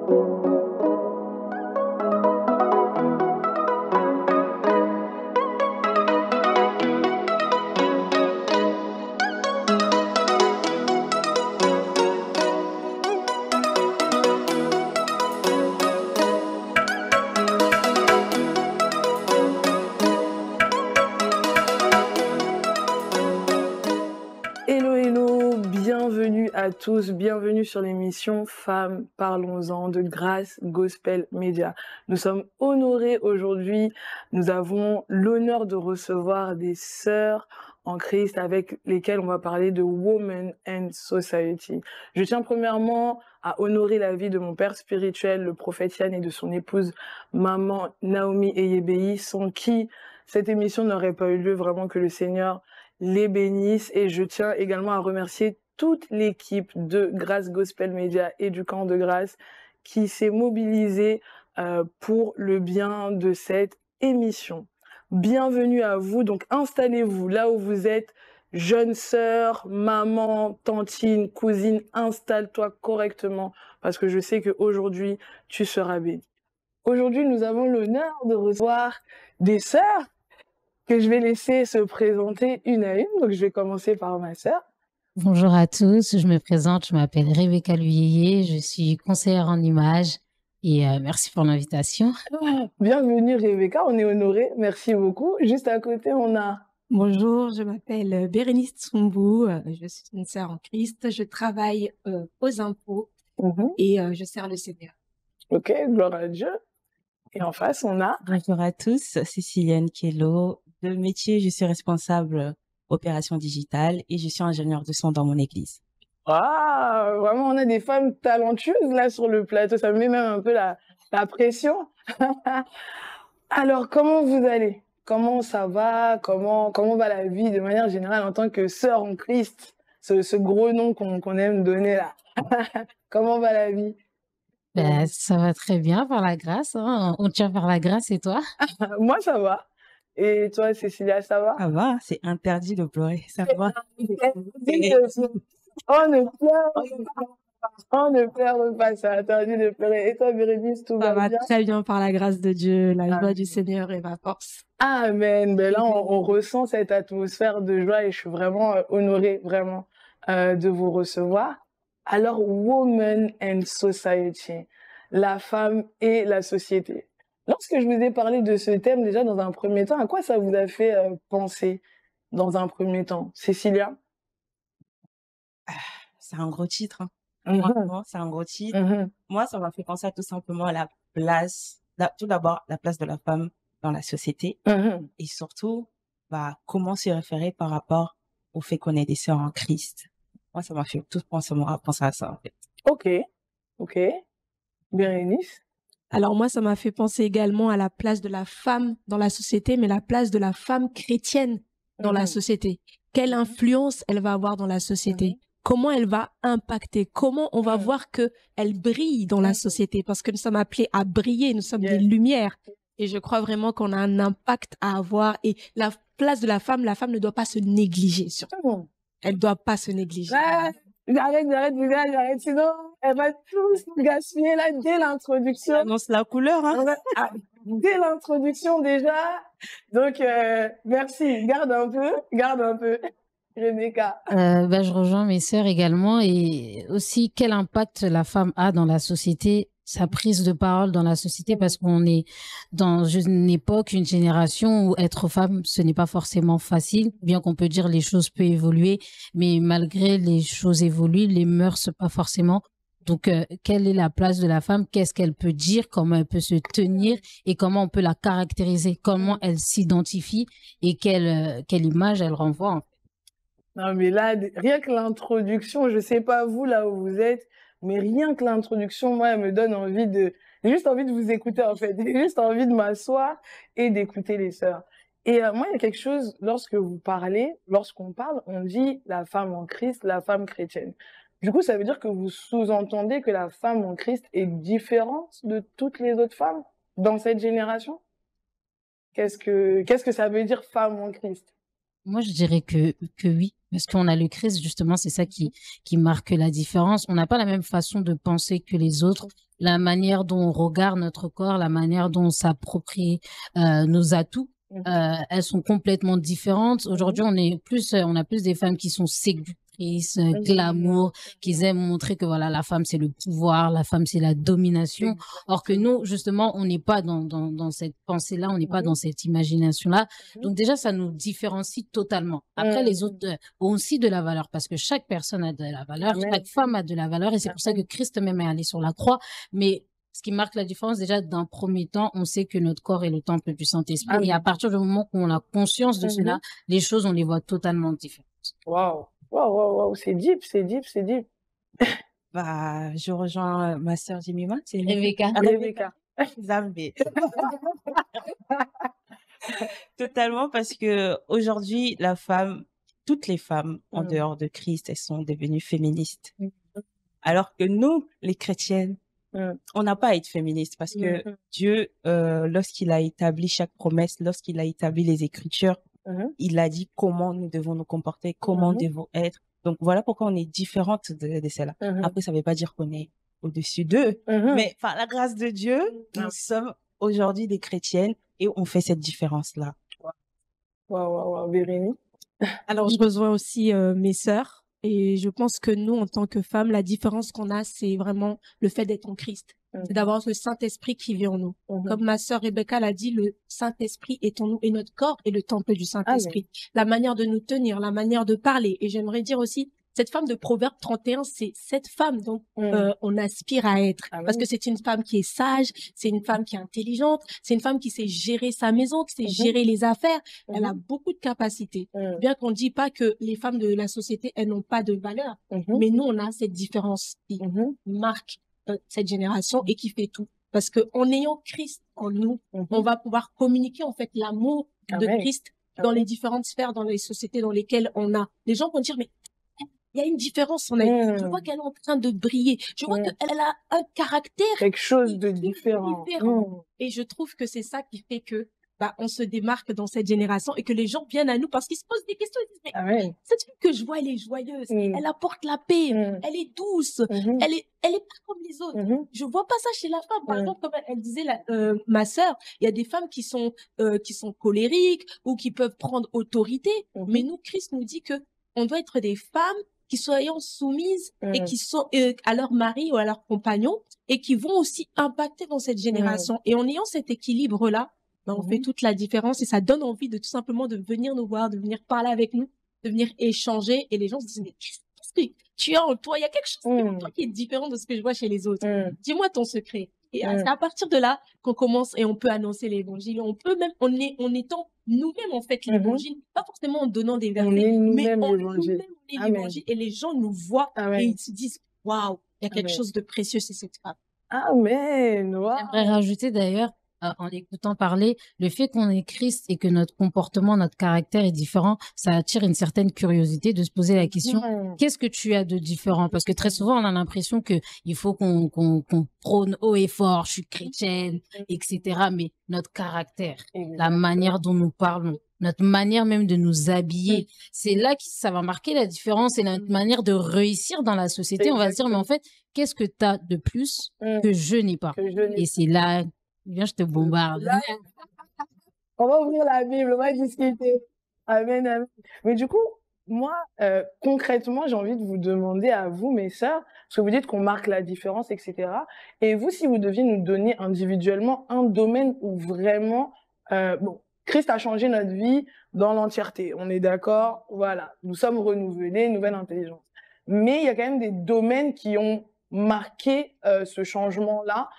Hello, hello, bienvenue à tous, bienvenue sur l'émission Femmes, parlons-en de Grâce Gospel Media. Nous sommes honorés aujourd'hui, nous avons l'honneur de recevoir des sœurs en Christ avec lesquelles on va parler de Women and Society. Je tiens premièrement à honorer la vie de mon père spirituel, le prophète Yann, et de son épouse, maman Naomi Eyebei, sans qui cette émission n'aurait pas eu lieu. Vraiment que le Seigneur les bénisse. Et je tiens également à remercier toute l'équipe de Grâce Gospel Media et du Camp de Grâce qui s'est mobilisée pour le bien de cette émission. Bienvenue à vous, donc installez-vous là où vous êtes, jeune sœur, maman, tantine, cousine, installe-toi correctement parce que je sais qu'aujourd'hui, tu seras bénie. Aujourd'hui, nous avons l'honneur de recevoir des sœurs que je vais laisser se présenter une à une. Donc, je vais commencer par ma sœur. Bonjour à tous, je me présente, je m'appelle Rebecca Luyeye, je suis conseillère en images et merci pour l'invitation. Bienvenue Rebecca, on est honorés, merci beaucoup. Juste à côté, on a... Bonjour, je m'appelle Bérénice Tsumbu, je suis une sœur en Christ, je travaille aux impôts et je sers le Seigneur. Ok, gloire à Dieu. Et en face, on a... Bonjour à tous, Cécilienne Kello. De métier, je suis responsable opération digitale et je suis ingénieure de son dans mon église. Ah, vraiment, on a des femmes talentueuses là sur le plateau, ça me met même un peu la pression. Alors, comment vous allez? Comment ça va? Comment va la vie de manière générale en tant que sœur en Christ? Ce gros nom qu'on aime donner là. Comment va la vie? Ben, ça va très bien par la grâce, hein. On tient par la grâce, et toi? Moi, ça va. Et toi, Cécilia, ça va? Ça va, c'est interdit de pleurer, ça va. On ne pleure pas, c'est interdit de pleurer. Et toi, Bérénice, tout va bien? Ça va très bien par la grâce de Dieu, la joie du Seigneur est ma force. Amen. Ben là, on ressent cette atmosphère de joie et je suis vraiment honorée, vraiment, de vous recevoir. Alors, Women and Society, la femme et la société. Lorsque je vous ai parlé de ce thème, déjà, dans un premier temps, à quoi ça vous a fait penser dans un premier temps? Cécilia? C'est un gros titre. Hein. Vraiment, c'est un gros titre. Moi, ça m'a fait penser à tout simplement à la place, tout d'abord, la place de la femme dans la société et surtout, comment s'y référer par rapport au fait qu'on est des sœurs en Christ. Moi, ça m'a fait tout penser à ça, en fait. Ok. Bérénice? Alors moi, ça m'a fait penser également à la place de la femme dans la société, mais la place de la femme chrétienne dans la société. Quelle influence elle va avoir dans la société? Comment elle va impacter? Comment on va voir que elle brille dans la société? Parce que nous sommes appelés à briller, nous sommes des lumières. Et je crois vraiment qu'on a un impact à avoir. Et la place de la femme ne doit pas se négliger, surtout. Elle ne doit pas se négliger. J'arrête, sinon elle va tout gaspiller là dès l'introduction. Ça annonce la couleur, hein. Dès l'introduction déjà. Donc, merci. Garde un peu. Rebecca. Je rejoins mes sœurs également et aussi quel impact la femme a dans la société, sa prise de parole dans la société parce qu'on est dans une époque, une génération où être femme, ce n'est pas forcément facile, bien qu'on peut dire les choses peuvent évoluer, mais malgré les choses évoluent, les mœurs pas forcément. Donc, quelle est la place de la femme? Qu'est-ce qu'elle peut dire? Comment elle peut se tenir? Et comment on peut la caractériser? Comment elle s'identifie? Et quelle image elle renvoie, en fait? Non, mais là, rien que l'introduction, je sais pas vous, là où vous êtes, mais rien que l'introduction, moi, elle me donne j'ai juste envie de vous écouter, en fait. J'ai juste envie de m'asseoir et d'écouter les sœurs. Et moi, il y a quelque chose, lorsqu'on parle, on dit la femme en Christ, la femme chrétienne. Du coup, ça veut dire que vous sous-entendez que la femme en Christ est différente de toutes les autres femmes dans cette génération? Qu'est-ce que ça veut dire femme en Christ? Moi, je dirais que oui, parce qu'on a le Christ, justement, c'est ça qui marque la différence. On n'a pas la même façon de penser que les autres, la manière dont on regarde notre corps, la manière dont on s'approprie nos atouts. Elles sont complètement différentes. Aujourd'hui, on a plus des femmes qui sont séductrices, glamour, qui aiment montrer que voilà, la femme c'est le pouvoir, la femme c'est la domination. Or que nous, justement, on n'est pas dans cette pensée-là, on n'est pas dans cette imagination-là. Donc déjà, ça nous différencie totalement. Après, les autres ont aussi de la valeur parce que chaque personne a de la valeur, chaque femme a de la valeur et c'est pour ça que Christ même est allé sur la croix. Mais ce qui marque la différence, déjà, d'un premier temps, on sait que notre corps est le temple du Saint-Esprit. Et à partir du moment où on a conscience de cela, les choses, on les voit totalement différentes. Waouh, c'est deep. Bah, je rejoins ma sœur Jemima, c'est Rebecca. Zambé. Totalement, parce que aujourd'hui, toutes les femmes en dehors de Christ, elles sont devenues féministes. Alors que nous, les chrétiennes, on n'a pas à être féministe parce que Dieu, lorsqu'il a établi chaque promesse, lorsqu'il a établi les Écritures, il a dit comment nous devons nous comporter, comment nous devons être. Donc voilà pourquoi on est différente de celle-là. Après, ça ne veut pas dire qu'on est au-dessus d'eux, mais par la grâce de Dieu, nous sommes aujourd'hui des chrétiennes et on fait cette différence-là. Waouh, Véronique. Alors, je rejoins aussi mes sœurs. Et je pense que nous, en tant que femmes, la différence qu'on a, c'est vraiment le fait d'être en Christ. C'est d'avoir le Saint-Esprit qui vit en nous. Comme ma sœur Rebecca l'a dit, le Saint-Esprit est en nous et notre corps est le temple du Saint-Esprit. La manière de nous tenir, la manière de parler. Et j'aimerais dire aussi, cette femme de Proverbe 31, c'est cette femme dont on aspire à être. Parce que c'est une femme qui est sage, c'est une femme qui est intelligente, c'est une femme qui sait gérer sa maison, qui sait gérer les affaires. Elle a beaucoup de capacités. Bien qu'on ne dise pas que les femmes de la société, elles n'ont pas de valeur. Mais nous, on a cette différence qui marque cette génération et qui fait tout. Parce que en ayant Christ en nous, on va pouvoir communiquer en fait l'amour de Christ dans les différentes sphères, dans les sociétés dans lesquelles on a. Les gens vont dire, mais il y a une différence en elle. Je vois qu'elle est en train de briller. Je vois qu'elle a un caractère. Quelque chose de différent. Et je trouve que c'est ça qui fait que on se démarque dans cette génération et que les gens viennent à nous parce qu'ils se posent des questions. Ils disent, mais cette fille que je vois, elle est joyeuse. Elle apporte la paix. Elle est douce. Elle est pas comme les autres. Je vois pas ça chez la femme. Par exemple, comme elle disait, ma sœur, il y a des femmes qui sont colériques ou qui peuvent prendre autorité. Mais nous, Christ nous dit que on doit être des femmes qui soyons soumises et qui sont à leur mari ou à leur compagnon et qui vont aussi impacter dans cette génération. Et en ayant cet équilibre-là, on fait toute la différence et ça donne envie de tout simplement de venir nous voir, de venir parler avec nous, de venir échanger. Et les gens se disent, mais qu'est-ce que tu as en toi? Il y a quelque chose en toi qui est différent de ce que je vois chez les autres. Dis-moi ton secret. Et c'est à partir de là qu'on commence et on peut annoncer l'évangile. On peut même, en étant nous-mêmes, en fait, l'évangile, pas forcément en donnant des versets, mais en nous-mêmes, on est l'évangile. Et les gens nous voient et ils se disent, waouh, il y a quelque chose de précieux chez cette femme. Amen. Wow. J'aimerais rajouter d'ailleurs, en écoutant parler, le fait qu'on est Christ et que notre comportement, notre caractère est différent, ça attire une certaine curiosité de se poser la question, qu'est-ce que tu as de différent? Parce que très souvent, on a l'impression que il faut qu'on prône haut et fort, je suis chrétienne, etc. Mais notre caractère, la manière dont nous parlons, notre manière même de nous habiller, c'est là que ça va marquer la différence et notre manière de réussir dans la société. On va se dire, mais en fait, qu'est-ce que tu as de plus que je n'ai pas? Et c'est là... Viens, je te bombarde. On va ouvrir la Bible, on va discuter. Amen. Mais du coup, moi, concrètement, j'ai envie de vous demander à vous, mes sœurs, parce que vous dites qu'on marque la différence, etc. Et vous, si vous deviez nous donner individuellement un domaine où vraiment, Christ a changé notre vie dans l'entièreté. On est d'accord? Voilà. Nous sommes renouvelés, nouvelle intelligence. Mais il y a quand même des domaines qui ont marqué ce changement-là.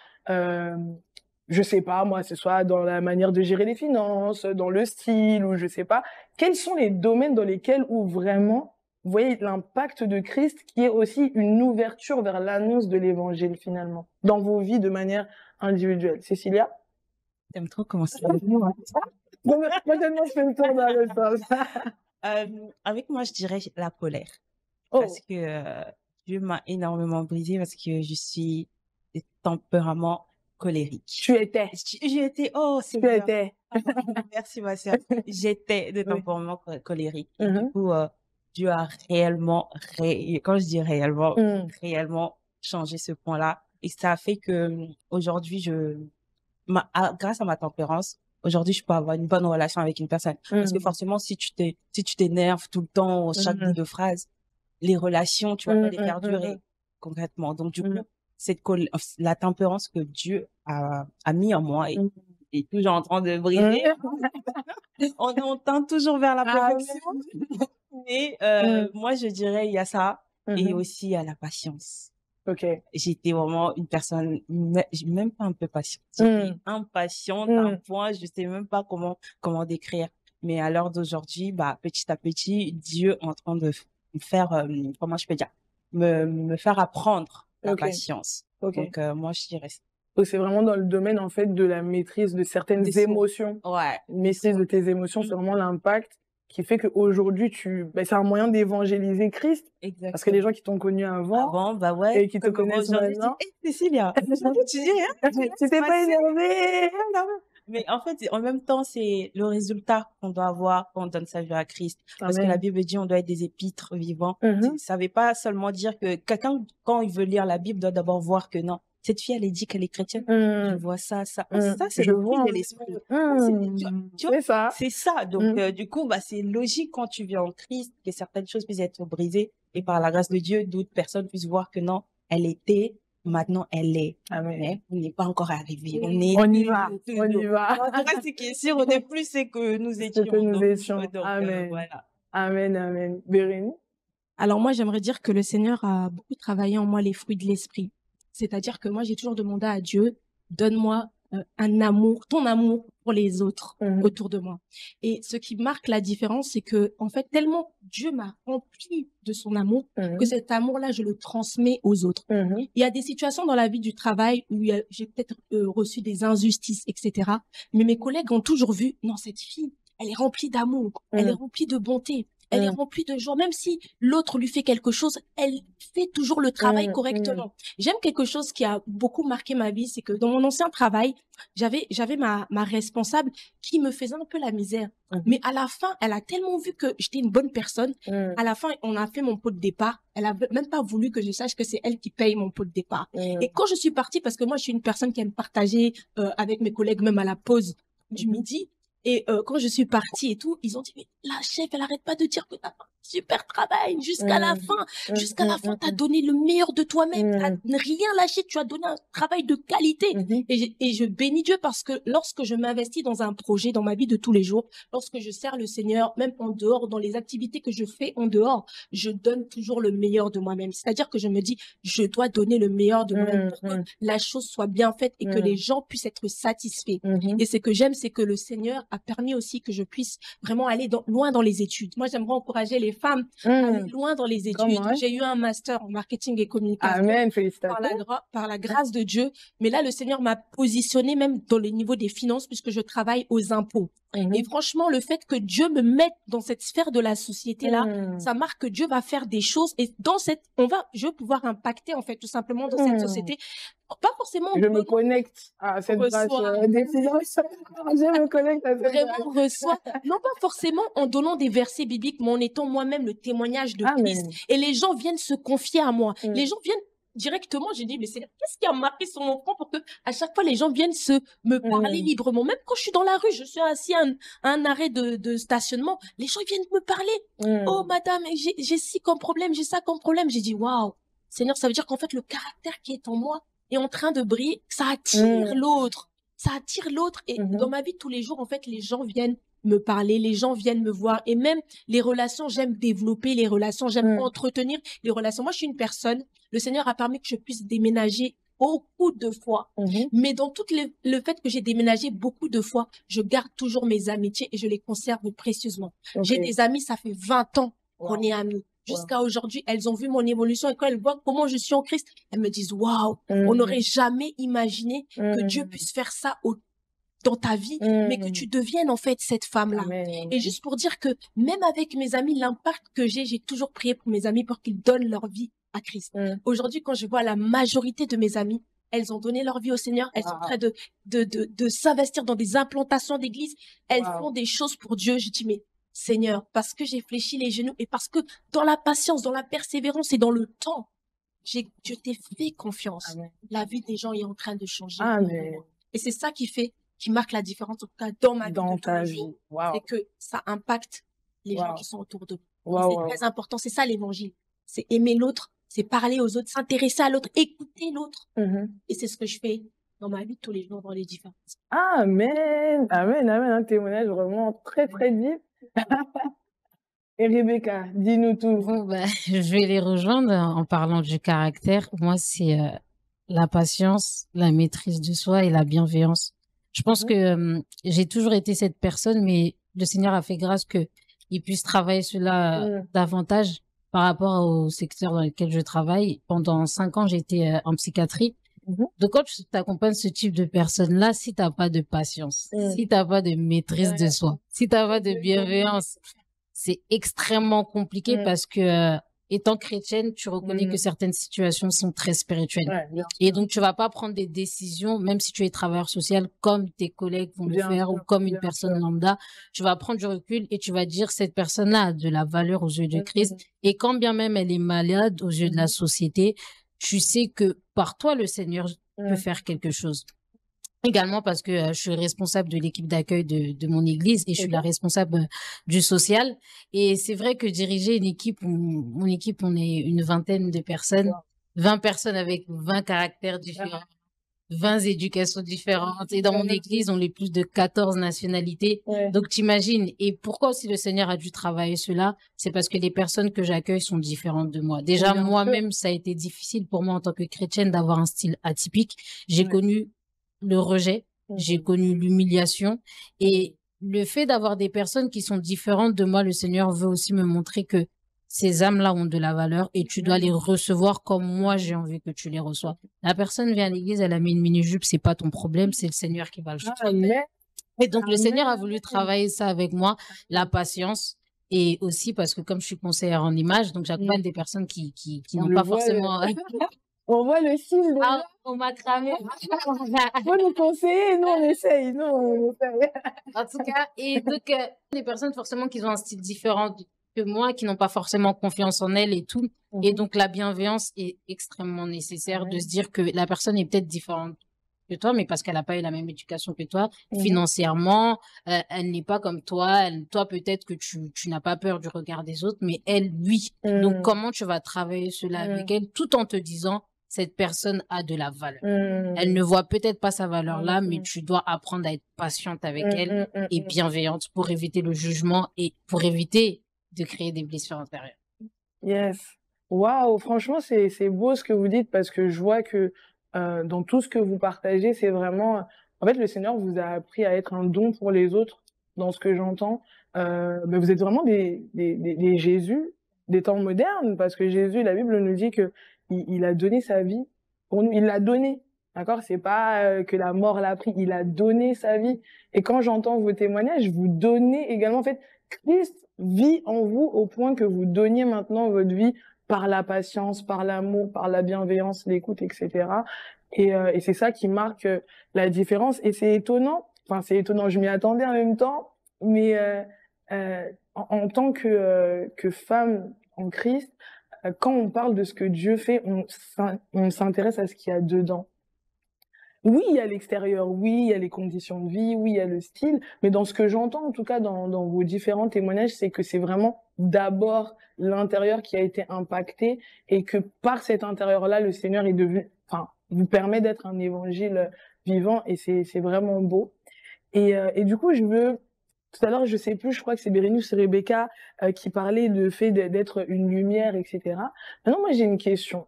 Je sais pas, moi, ce soit dans la manière de gérer les finances, dans le style, ou je sais pas. Quels sont les domaines dans lesquels où vraiment, vous voyez l'impact de Christ qui est aussi une ouverture vers l'annonce de l'évangile, finalement, dans vos vies de manière individuelle? Cécilia? T'aimes trop comment ça Moi, tellement je fais le tour dans le sens. Avec moi, je dirais la colère. Parce que Dieu m'a énormément brisée parce que je suis de tempérament colérique. Tu étais. J'étais. Oh, c'est Tu étais. Merci, ma sœur. J'étais de tempérament colérique. Et du coup, Dieu a réellement, quand je dis réellement, réellement changé ce point-là. Et ça a fait que aujourd'hui, grâce à ma tempérance, aujourd'hui, je peux avoir une bonne relation avec une personne. Parce que forcément, si tu t'énerves tout le temps, chaque bout de phrase, les relations, tu vas pas les faire durer concrètement. Donc, du coup, la tempérance que Dieu a mis en moi est toujours en train de briser. On tend toujours vers la perfection. Mais moi, je dirais, il y a ça. Et aussi, il y a la patience. J'étais vraiment une personne, même pas un peu patiente. J'étais impatiente à un point, je sais même pas comment décrire. Mais à l'heure d'aujourd'hui, petit à petit, Dieu est en train de me faire, comment je peux dire, me faire apprendre la patience. Donc, moi, je dirais ça. Donc, c'est vraiment dans le domaine, en fait, de la maîtrise de certaines émotions. Ouais. Maîtrise de tes émotions, c'est vraiment l'impact qui fait qu'aujourd'hui, c'est un moyen d'évangéliser Christ. Exactement. Parce que les gens qui t'ont connu avant, ouais, et qui te connaissent maintenant. Cécilia, tu dis rien? Tu t'es pas énervée? Mais en fait, en même temps, c'est le résultat qu'on doit avoir quand on donne sa vie à Christ. Parce que la Bible dit on doit être des épîtres vivants. Ça ne veut pas seulement dire que quelqu'un, quand il veut lire la Bible, doit d'abord voir que non, cette fille, elle est dit qu'elle est chrétienne. Je vois ça. Ça, c'est le fruit de l'esprit. Tu vois, c'est ça. Donc, du coup, c'est logique quand tu viens en Christ que certaines choses puissent être brisées. Et par la grâce de Dieu, d'autres personnes puissent voir que non, elle était, maintenant elle est. Mais on n'est pas encore arrivé. On y va. En tout cas, ce qui est sûr, on n'est plus ce que nous étions. Donc, amen. Voilà. Amen. Bérine? Alors moi, j'aimerais dire que le Seigneur a beaucoup travaillé en moi les fruits de l'esprit. C'est-à-dire que moi, j'ai toujours demandé à Dieu, donne-moi ton amour pour les autres autour de moi. Et ce qui marque la différence, c'est que, en fait, tellement Dieu m'a rempli de son amour, que cet amour-là, je le transmets aux autres. Il y a des situations dans la vie du travail où j'ai peut-être reçu des injustices, etc. Mais mes collègues ont toujours vu, non, cette fille, elle est remplie d'amour, elle est remplie de bonté. Elle est remplie de joie. Même si l'autre lui fait quelque chose, elle fait toujours le travail correctement. J'aime quelque chose qui a beaucoup marqué ma vie, c'est que dans mon ancien travail, j'avais ma responsable qui me faisait un peu la misère. Mais à la fin, elle a tellement vu que j'étais une bonne personne. À la fin, on a fait mon pot de départ. Elle a même pas voulu que je sache que c'est elle qui paye mon pot de départ. Et quand je suis partie, parce que moi, je suis une personne qui aime partager avec mes collègues, même à la pause du midi. Et quand je suis partie et tout, ils ont dit, mais la chef, elle arrête pas de dire que t'as fait un super travail jusqu'à la fin. Jusqu'à la fin, t'as donné le meilleur de toi-même. T'as rien lâché, tu as donné un travail de qualité. Et je bénis Dieu parce que lorsque je m'investis dans un projet, dans ma vie de tous les jours, lorsque je sers le Seigneur, même en dehors, dans les activités que je fais en dehors, je donne toujours le meilleur de moi-même. C'est-à-dire que je me dis, je dois donner le meilleur de moi-même pour que la chose soit bien faite et que les gens puissent être satisfaits. Et ce que j'aime, c'est que le Seigneur a permis aussi que je puisse vraiment aller loin dans les études. Moi, j'aimerais encourager les femmes à aller loin dans les études. J'ai eu un master en marketing et communication. Amen, félicitations. Par la grâce de Dieu. Mais là, le Seigneur m'a positionné même dans le niveau des finances puisque je travaille aux impôts. Et franchement, le fait que Dieu me mette dans cette sphère de la société-là, ça marque que Dieu va faire des choses et je vais pouvoir impacter, en fait, tout simplement dans cette société. Pas forcément. Je me connecte à cette branche des finances. Je me connecte à cette vraiment reçoit. Non, pas forcément en donnant des versets bibliques, mais en étant moi-même le témoignage de Christ. Et les gens viennent se confier à moi. Les gens viennent directement, j'ai dit, mais qu'est-ce qui a marqué sur mon front pour que à chaque fois les gens viennent me parler librement. Même quand je suis dans la rue, je suis assis à un arrêt de stationnement, les gens viennent me parler. Oh madame, j'ai ci comme problème, j'ai ça comme problème. J'ai dit, waouh, Seigneur, ça veut dire qu'en fait le caractère qui est en moi est en train de briller, ça attire l'autre. Ça attire l'autre. Et dans ma vie de tous les jours, en fait, les gens viennent me parler, les gens viennent me voir. Et même les relations, j'aime développer les relations, j'aime entretenir les relations. Moi, je suis une personne, le Seigneur a permis que je puisse déménager beaucoup de fois. Mais dans tout le fait que j'ai déménagé beaucoup de fois, je garde toujours mes amitiés et je les conserve précieusement. J'ai des amis, ça fait 20 ans qu'on est amis. Jusqu'à aujourd'hui, elles ont vu mon évolution et quand elles voient comment je suis en Christ, elles me disent, waouh, on n'aurait jamais imaginé que Dieu puisse faire ça dans ta vie, mais que tu deviennes en fait cette femme-là. Et juste pour dire que même avec mes amis, l'impact que j'ai toujours prié pour mes amis pour qu'ils donnent leur vie à Christ. Aujourd'hui, quand je vois la majorité de mes amis, elles ont donné leur vie au Seigneur, elles sont en train de s'investir dans des implantations d'églises, elles font des choses pour Dieu. Je dis, mais Seigneur, parce que j'ai fléchi les genoux et parce que dans la patience, dans la persévérance et dans le temps, je t'ai fait confiance. Amen. La vie des gens est en train de changer. Amen. Et c'est ça qui marque la différence, en tout cas, dans ma vie Dans de tous ta les vie. jours. Wow. C'est que ça impacte les gens Wow. qui sont autour de nous. Wow, C'est wow. très important. C'est ça l'évangile. C'est aimer l'autre, c'est parler aux autres, s'intéresser à l'autre, écouter l'autre. Et c'est ce que je fais dans ma vie de tous les jours, dans les différences. Amen. Amen. Amen. Un témoignage vraiment très, très deep. Et Rebecca, dis-nous tout. Bon, je vais les rejoindre en parlant du caractère. Moi, c'est la patience, la maîtrise de soi et la bienveillance. Je pense que j'ai toujours été cette personne, mais le Seigneur a fait grâce qu'il puisse travailler cela davantage par rapport au secteur dans lequel je travaille. Pendant 5 ans, j'étais en psychiatrie. Donc, quand tu t'accompagnes ce type de personnes-là, si t'as pas de patience, si t'as pas de maîtrise de soi, si t'as pas de bienveillance, c'est extrêmement compliqué parce que, étant chrétienne, tu reconnais que certaines situations sont très spirituelles. Et donc, tu vas pas prendre des décisions, même si tu es travailleur social, comme tes collègues vont le faire ou comme une personne lambda. Tu vas prendre du recul et tu vas dire, cette personne-là a de la valeur aux yeux de Christ. Et quand bien même elle est malade aux yeux de la société, tu sais que par toi, le Seigneur peut faire quelque chose. Également parce que je suis responsable de l'équipe d'accueil de mon église et je suis la responsable du social. Et c'est vrai que diriger une équipe, mon équipe, on est une vingtaine de personnes, 20 personnes avec 20 caractères différents, 20 éducations différentes. Et dans mon église, on est plus de 14 nationalités. Donc, t'imagines. Et pourquoi aussi le Seigneur a dû travailler cela? C'est parce que les personnes que j'accueille sont différentes de moi. Déjà, moi-même, ça a été difficile pour moi en tant que chrétienne d'avoir un style atypique. J'ai connu le rejet, j'ai connu l'humiliation et le fait d'avoir des personnes qui sont différentes de moi, le Seigneur veut aussi me montrer que ces âmes-là ont de la valeur et tu dois les recevoir comme moi j'ai envie que tu les reçois. La personne vient à l'église, elle a mis une mini-jupe, c'est pas ton problème, c'est le Seigneur qui va le changer. Et donc le Seigneur a voulu travailler ça avec moi, la patience. Et aussi parce que comme je suis conseillère en image, donc j'accompagne des personnes qui n'ont pas forcément... On voit le signe de... Ah, on m'a cramé. Faut nous conseiller, nous on essaye, nous on essaye. En tout cas, et donc, des personnes forcément qui ont un style différent que moi, qui n'ont pas forcément confiance en elles et tout. Et donc, la bienveillance est extrêmement nécessaire de se dire que la personne est peut-être différente que toi, mais parce qu'elle n'a pas eu la même éducation que toi, financièrement, elle n'est pas comme toi. Toi, peut-être que tu n'as pas peur du regard des autres, mais elle, oui. Donc, comment tu vas travailler cela avec elle tout en te disant, cette personne a de la valeur. Elle ne voit peut-être pas sa valeur là, mais tu dois apprendre à être patiente avec elle et bienveillante pour éviter le jugement et pour éviter de créer des blessures intérieures. Yes. Waouh, franchement, c'est beau ce que vous dites parce que je vois que dans tout ce que vous partagez, c'est vraiment... En fait, le Seigneur vous a appris à être un don pour les autres, dans ce que j'entends. Vous êtes vraiment des Jésus des temps modernes, parce que Jésus, la Bible nous dit que il a donné sa vie pour nous. Il l'a donné, d'accord? C'est pas que la mort l'a pris, il a donné sa vie. Et quand j'entends vos témoignages, vous donnez également, en fait, Christ vit en vous au point que vous donniez maintenant votre vie par la patience, par l'amour, par la bienveillance, l'écoute, etc. Et c'est ça qui marque la différence. Et c'est étonnant, enfin c'est étonnant, je m'y attendais en même temps, mais en tant que femme en Christ, quand on parle de ce que Dieu fait, on s'intéresse à ce qu'il y a dedans. Oui, il y a l'extérieur, oui, il y a les conditions de vie, oui, il y a le style, mais dans ce que j'entends, en tout cas, dans vos différents témoignages, c'est que c'est vraiment d'abord l'intérieur qui a été impacté et que par cet intérieur-là, le Seigneur est devenu, enfin, vous permet d'être un évangile vivant et c'est vraiment beau. Et du coup, tout à l'heure, je sais plus, je crois que c'est Bérénice et Rebecca qui parlaient du fait d'être une lumière, etc. Maintenant, moi, j'ai une question.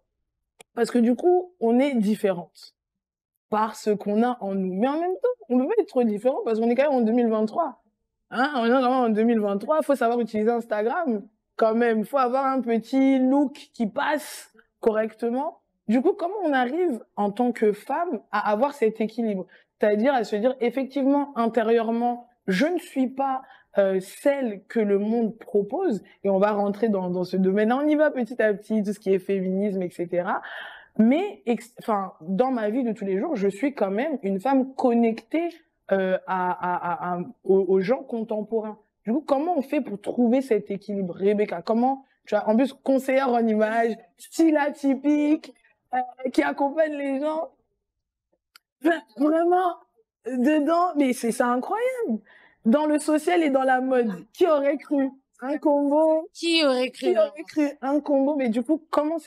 Parce que du coup, on est différentes par ce qu'on a en nous. Mais en même temps, on ne peut pas être trop différent parce qu'on est quand même en 2023. Hein, on est vraiment en 2023, il faut savoir utiliser Instagram quand même. Il faut avoir un petit look qui passe correctement. Du coup, comment on arrive en tant que femme à avoir cet équilibre? C'est-à-dire à se dire, effectivement, intérieurement, je ne suis pas celle que le monde propose. Et on va rentrer dans ce domaine. On y va petit à petit, tout ce qui est féminisme, etc. Mais enfin, dans ma vie de tous les jours, je suis quand même une femme connectée aux gens contemporains. Du coup, comment on fait pour trouver cet équilibre? Rebecca, comment Tu vois, en plus, conseillère en image, style atypique, qui accompagne les gens. Vraiment, dedans, mais c'est incroyable. Dans le social et dans la mode, qui aurait cru un combo? Qui aurait cru? Qui aurait cru un combo? Mais du coup, comment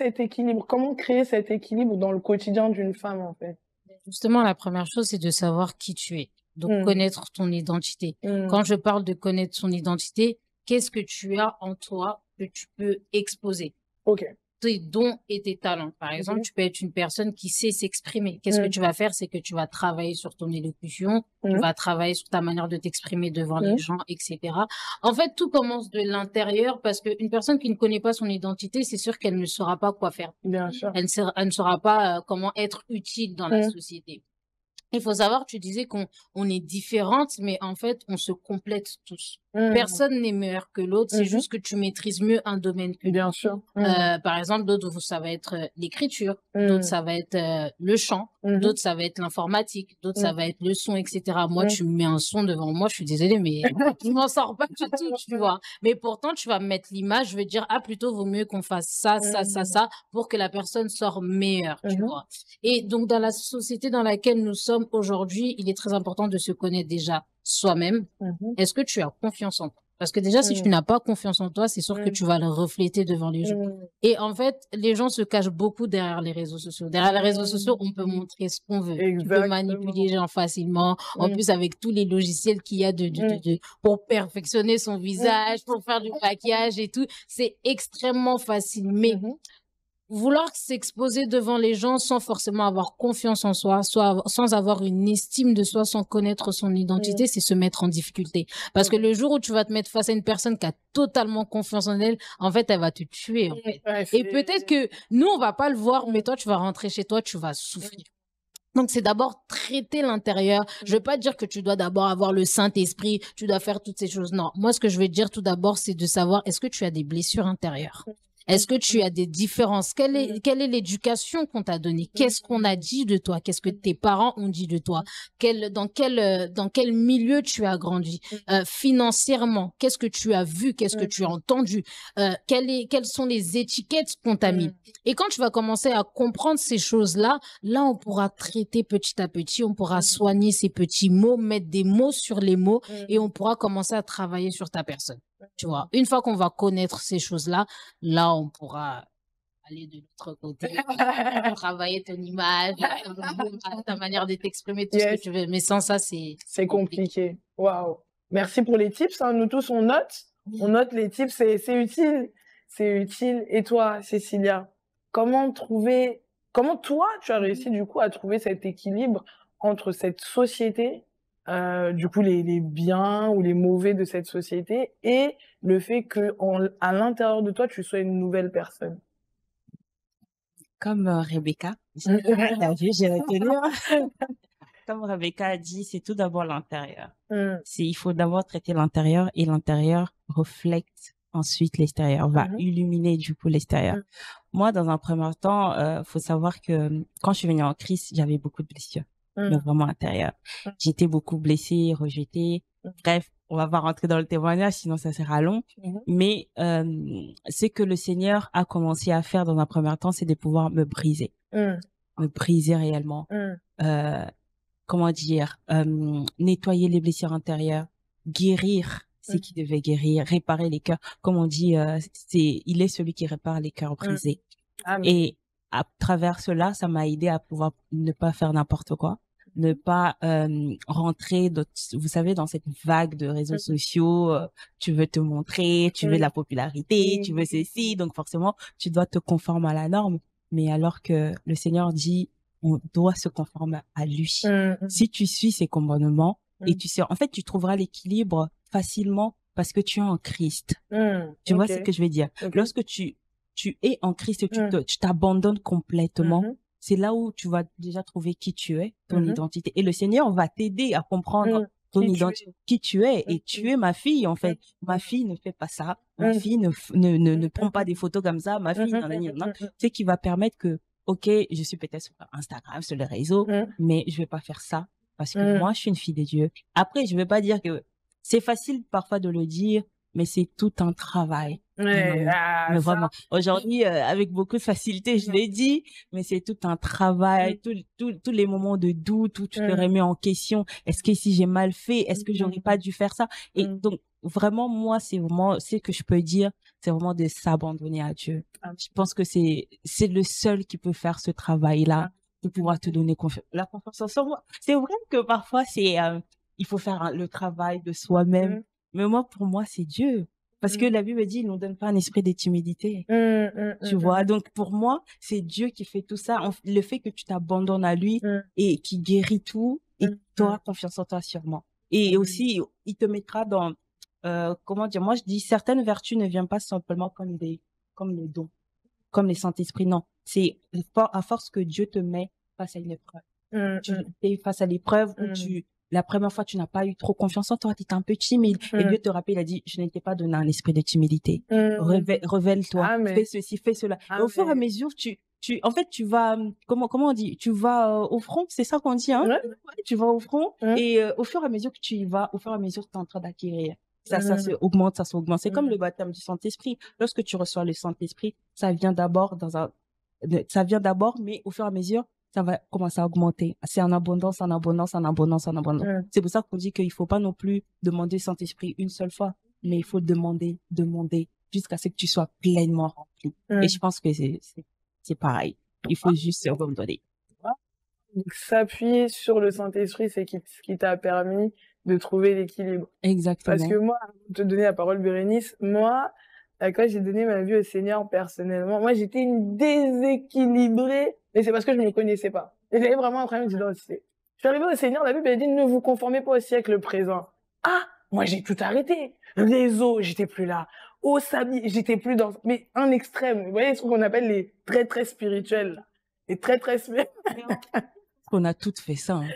créer cet équilibre dans le quotidien d'une femme, en fait? Justement, la première chose, c'est de savoir qui tu es. Donc, connaître ton identité. Quand je parle de connaître son identité, qu'est-ce que tu as en toi que tu peux exposer? Ok. Tes dons et tes talents. Par exemple, tu peux être une personne qui sait s'exprimer. Qu'est-ce que tu vas faire? C'est que tu vas travailler sur ton élocution, tu vas travailler sur ta manière de t'exprimer devant les gens, etc. En fait, tout commence de l'intérieur parce qu'une personne qui ne connaît pas son identité, c'est sûr qu'elle ne saura pas quoi faire. Bien sûr. Elle ne saura pas comment être utile dans la société. Il faut savoir, tu disais qu'on est différentes, mais en fait, on se complète tous. Personne n'est meilleur que l'autre, c'est juste que tu maîtrises mieux un domaine que l'autre. Bien sûr. Par exemple, d'autres, ça va être l'écriture, d'autres, ça va être le chant, d'autres, ça va être l'informatique, d'autres, ça va être le son, etc. Moi, tu me mets un son devant moi, je suis désolée, mais je m'en sors pas du tout, tu vois. Mais pourtant, tu vas me mettre l'image, je veux dire, ah, plutôt, vaut mieux qu'on fasse ça, ça, pour que la personne sorte meilleure, tu vois. Et donc, dans la société dans laquelle nous sommes aujourd'hui, il est très important de se connaître déjà soi-même. Est-ce que tu as confiance en toi? Parce que déjà, si tu n'as pas confiance en toi, c'est sûr que tu vas le refléter devant les gens. Et en fait, les gens se cachent beaucoup derrière les réseaux sociaux. Derrière les réseaux sociaux, on peut montrer ce qu'on veut. Tu peux manipuler les gens facilement. En plus, avec tous les logiciels qu'il y a pour perfectionner son visage, pour faire du maquillage et tout, c'est extrêmement facile. Mais vouloir s'exposer devant les gens sans forcément avoir confiance en soi, sans avoir une estime de soi, sans connaître son identité, c'est se mettre en difficulté. Parce que le jour où tu vas te mettre face à une personne qui a totalement confiance en elle, en fait, elle va te tuer, en fait. Et peut-être que nous, on va pas le voir, mais toi, tu vas rentrer chez toi, tu vas souffrir. Donc, c'est d'abord traiter l'intérieur. Je veux pas dire que tu dois d'abord avoir le Saint-Esprit, tu dois faire toutes ces choses. Non. Moi, ce que je veux dire tout d'abord, c'est de savoir, est-ce que tu as des blessures intérieures? Est-ce que tu as des différences? Quelle est l'éducation qu'on t'a donnée? Qu'est-ce qu'on a dit de toi? Qu'est-ce que tes parents ont dit de toi? Dans quel milieu tu as grandi? Financièrement, qu'est-ce que tu as vu? Qu'est-ce que tu as entendu? Quelles sont les étiquettes qu'on t'a mis? Et quand tu vas commencer à comprendre ces choses-là, là, on pourra traiter petit à petit, on pourra soigner ces petits mots, mettre des mots sur les mots et on pourra commencer à travailler sur ta personne. Tu vois, une fois qu'on va connaître ces choses-là, là, on pourra aller de l'autre côté, travailler ton image, ta manière de t'exprimer, tout ce que tu veux. Mais sans ça, c'est compliqué. Waouh. Merci pour les tips. Hein. Nous tous, on note les tips, c'est utile. C'est utile. Et toi, Cécilia, comment toi, tu as réussi du coup à trouver cet équilibre entre cette société, du coup les biens ou les mauvais de cette société et le fait que à l'intérieur de toi tu sois une nouvelle personne? Comme Rebecca, t'as vu, j'ai retenu. Comme Rebecca a dit, c'est tout d'abord l'intérieur. Il faut d'abord traiter l'intérieur et l'intérieur reflète ensuite l'extérieur, va illuminer du coup l'extérieur. Moi, dans un premier temps, faut savoir que quand je suis venue en Christ, j'avais beaucoup de blessures. Mais vraiment intérieur. J'étais beaucoup blessée, rejetée. Bref, on va pas rentrer dans le témoignage, sinon ça sera long. Mais ce que le Seigneur a commencé à faire dans un premier temps, c'est de pouvoir me briser. Me briser réellement. Comment dire, nettoyer les blessures intérieures, guérir ce qui devait guérir, réparer les cœurs. Comme on dit, il est celui qui répare les cœurs brisés. Et à travers cela, ça m'a aidé à pouvoir ne pas faire n'importe quoi, ne pas rentrer, vous savez, dans cette vague de réseaux sociaux. Tu veux te montrer, tu veux de la popularité, tu veux ceci, donc forcément, tu dois te conformer à la norme. Mais alors que le Seigneur dit, on doit se conformer à lui. Si tu suis ses commandements et en fait, tu trouveras l'équilibre facilement parce que tu es en Christ. Tu vois ce que je veux dire? Lorsque tu es en Christ, tu t'abandonnes complètement. C'est là où tu vas déjà trouver qui tu es, ton identité. Et le Seigneur va t'aider à comprendre ton identité, qui tu es. Et tu es ma fille, en fait. Ma fille ne fait pas ça. Ma fille ne prend pas des photos comme ça. Ma fille, c'est qui va permettre que, ok, je suis peut-être sur Instagram, sur les réseaux, mais je vais pas faire ça parce que moi, je suis une fille de Dieu. Après, je veux pas dire que c'est facile parfois de le dire, mais c'est tout un travail. Ouais, Mais vraiment, aujourd'hui, avec beaucoup de facilité, je l'ai dit, mais c'est tout un travail, tous les moments de doute où tu te remets en question. Est-ce que si j'ai mal fait, est-ce que j'aurais pas dû faire ça? Et donc, vraiment, moi, c'est ce que je peux dire, c'est vraiment de s'abandonner à Dieu. Je pense que c'est le seul qui peut faire ce travail-là, de pouvoir te donner la confiance en soi. C'est vrai que parfois, il faut faire le travail de soi-même. Mais pour moi, c'est Dieu. Parce que la Bible dit, il ne nous donne pas un esprit de timidité. Tu vois, donc pour moi, c'est Dieu qui fait tout ça. Le fait que tu t'abandonnes à lui et qui guérit tout, et tu auras confiance en toi sûrement. Et aussi, il te mettra dans, comment dire, moi je dis, certaines vertus ne viennent pas simplement comme les dons, comme les Saint-Esprit. Non, c'est à force que Dieu te met face à une épreuve. Tu es face à l'épreuve où la première fois, tu n'as pas eu trop confiance en toi, tu étais un peu timide. Et Dieu te rappelle, il a dit, je n'étais pas donné un esprit de timidité. Révèle-toi, fais ceci, fais cela. Et au fur et à mesure, en fait, tu vas, comment on dit, tu vas au front, c'est ça qu'on dit, hein? Tu vas au front, et au fur et à mesure que tu y vas, au fur et à mesure que tu es en train d'acquérir. Ça se augmente, ça s'augmente. C'est comme le baptême du Saint-Esprit. Lorsque tu reçois le Saint-Esprit, ça vient d'abord, mais au fur et à mesure, ça va commencer à augmenter. C'est en abondance, en abondance, en abondance, en abondance. C'est pour ça qu'on dit qu'il faut pas non plus demander Saint-Esprit une seule fois, mais il faut demander, jusqu'à ce que tu sois pleinement rempli. Et je pense que c'est pareil. Il faut juste se redonner. Donc, s'appuyer sur le Saint-Esprit, c'est ce qui t'a permis de trouver l'équilibre. Exactement. Parce que moi, pour te donner la parole, Bérénice, moi, quand j'ai donné ma vie au Seigneur personnellement, moi, j'étais une déséquilibrée, mais c'est parce que je ne me connaissais pas. Et j'avais vraiment un problème d'identité. Je suis arrivée au Seigneur, la Bible a dit, ne vous conformez pas au siècle présent. Ah, moi, j'ai tout arrêté. Réseau, j'étais plus là. Au Sabi, j'étais plus dans, mais un extrême. Vous voyez ce qu'on appelle les très, très spirituels. Les très, très spirituels. On a toutes fait ça, hein.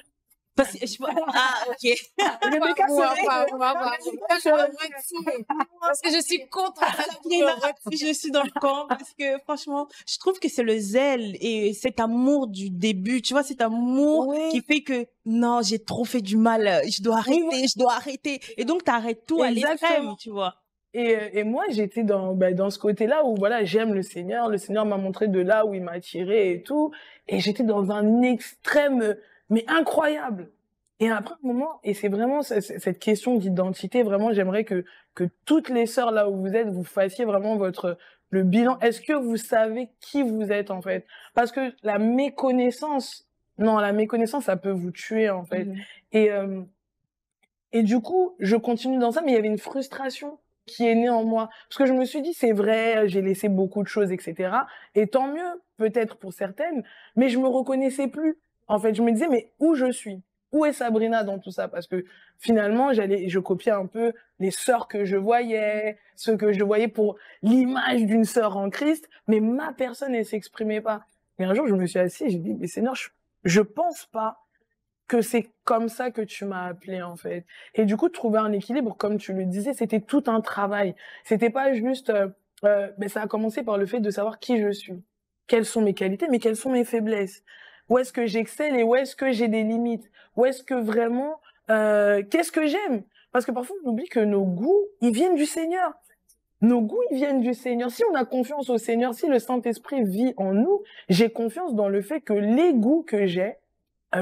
Parce que ok. Parce que je suis contre. Je suis dans le camp parce que franchement, je trouve que c'est le zèle et cet amour du début, tu vois, cet amour qui fait que non, j'ai trop fait du mal, je dois arrêter. Et donc t'arrêtes tout à l'extrême, tu vois. Et moi, j'étais dans ce côté-là où, voilà, j'aime le Seigneur m'a montré de là où il m'a tiré et tout. Et j'étais dans un extrême, mais incroyable. Et après un moment, et c'est vraiment cette question d'identité, vraiment, j'aimerais que toutes les sœurs là où vous êtes, vous fassiez vraiment le bilan. Est-ce que vous savez qui vous êtes, en fait? Parce que la méconnaissance, ça peut vous tuer, en fait. Et du coup, je continue dans ça, mais il y avait une frustration qui est née en moi. Parce que je me suis dit, c'est vrai, j'ai laissé beaucoup de choses, etc. Et tant mieux, peut-être pour certaines, mais je me reconnaissais plus. En fait, je me disais, mais où je suis? Où est Sabrina dans tout ça? Parce que finalement, je copiais un peu les sœurs que je voyais, ceux que je voyais pour l'image d'une sœur en Christ, mais ma personne, elle s'exprimait pas. Et un jour, je me suis assise, j'ai dit, mais Seigneur, je pense pas que c'est comme ça que tu m'as appelé, en fait. Et du coup, trouver un équilibre, comme tu le disais, c'était tout un travail. C'était pas juste, mais ça a commencé par le fait de savoir qui je suis. Quelles sont mes qualités, mais quelles sont mes faiblesses? Où est-ce que j'excelle et où est-ce que j'ai des limites? Où est-ce que vraiment, qu'est-ce que j'aime? Parce que parfois, on oublie que nos goûts, ils viennent du Seigneur. Nos goûts, ils viennent du Seigneur. Si on a confiance au Seigneur, si le Saint-Esprit vit en nous, j'ai confiance dans le fait que les goûts que j'ai,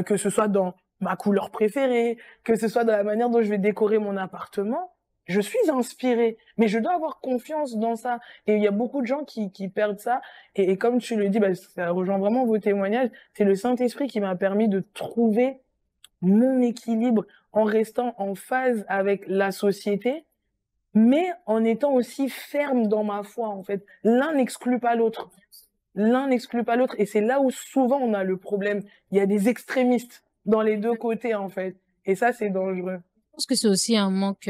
que ce soit dans ma couleur préférée, que ce soit dans la manière dont je vais décorer mon appartement, je suis inspirée, mais je dois avoir confiance dans ça. Et il y a beaucoup de gens qui perdent ça. Et comme tu le dis, ça rejoint vraiment vos témoignages. C'est le Saint-Esprit qui m'a permis de trouver mon équilibre en restant en phase avec la société, mais en étant aussi ferme dans ma foi, en fait. L'un n'exclut pas l'autre. L'un n'exclut pas l'autre. Et c'est là où souvent on a le problème. Il y a des extrémistes dans les deux côtés, en fait. Et ça, c'est dangereux. Je pense que c'est aussi un manque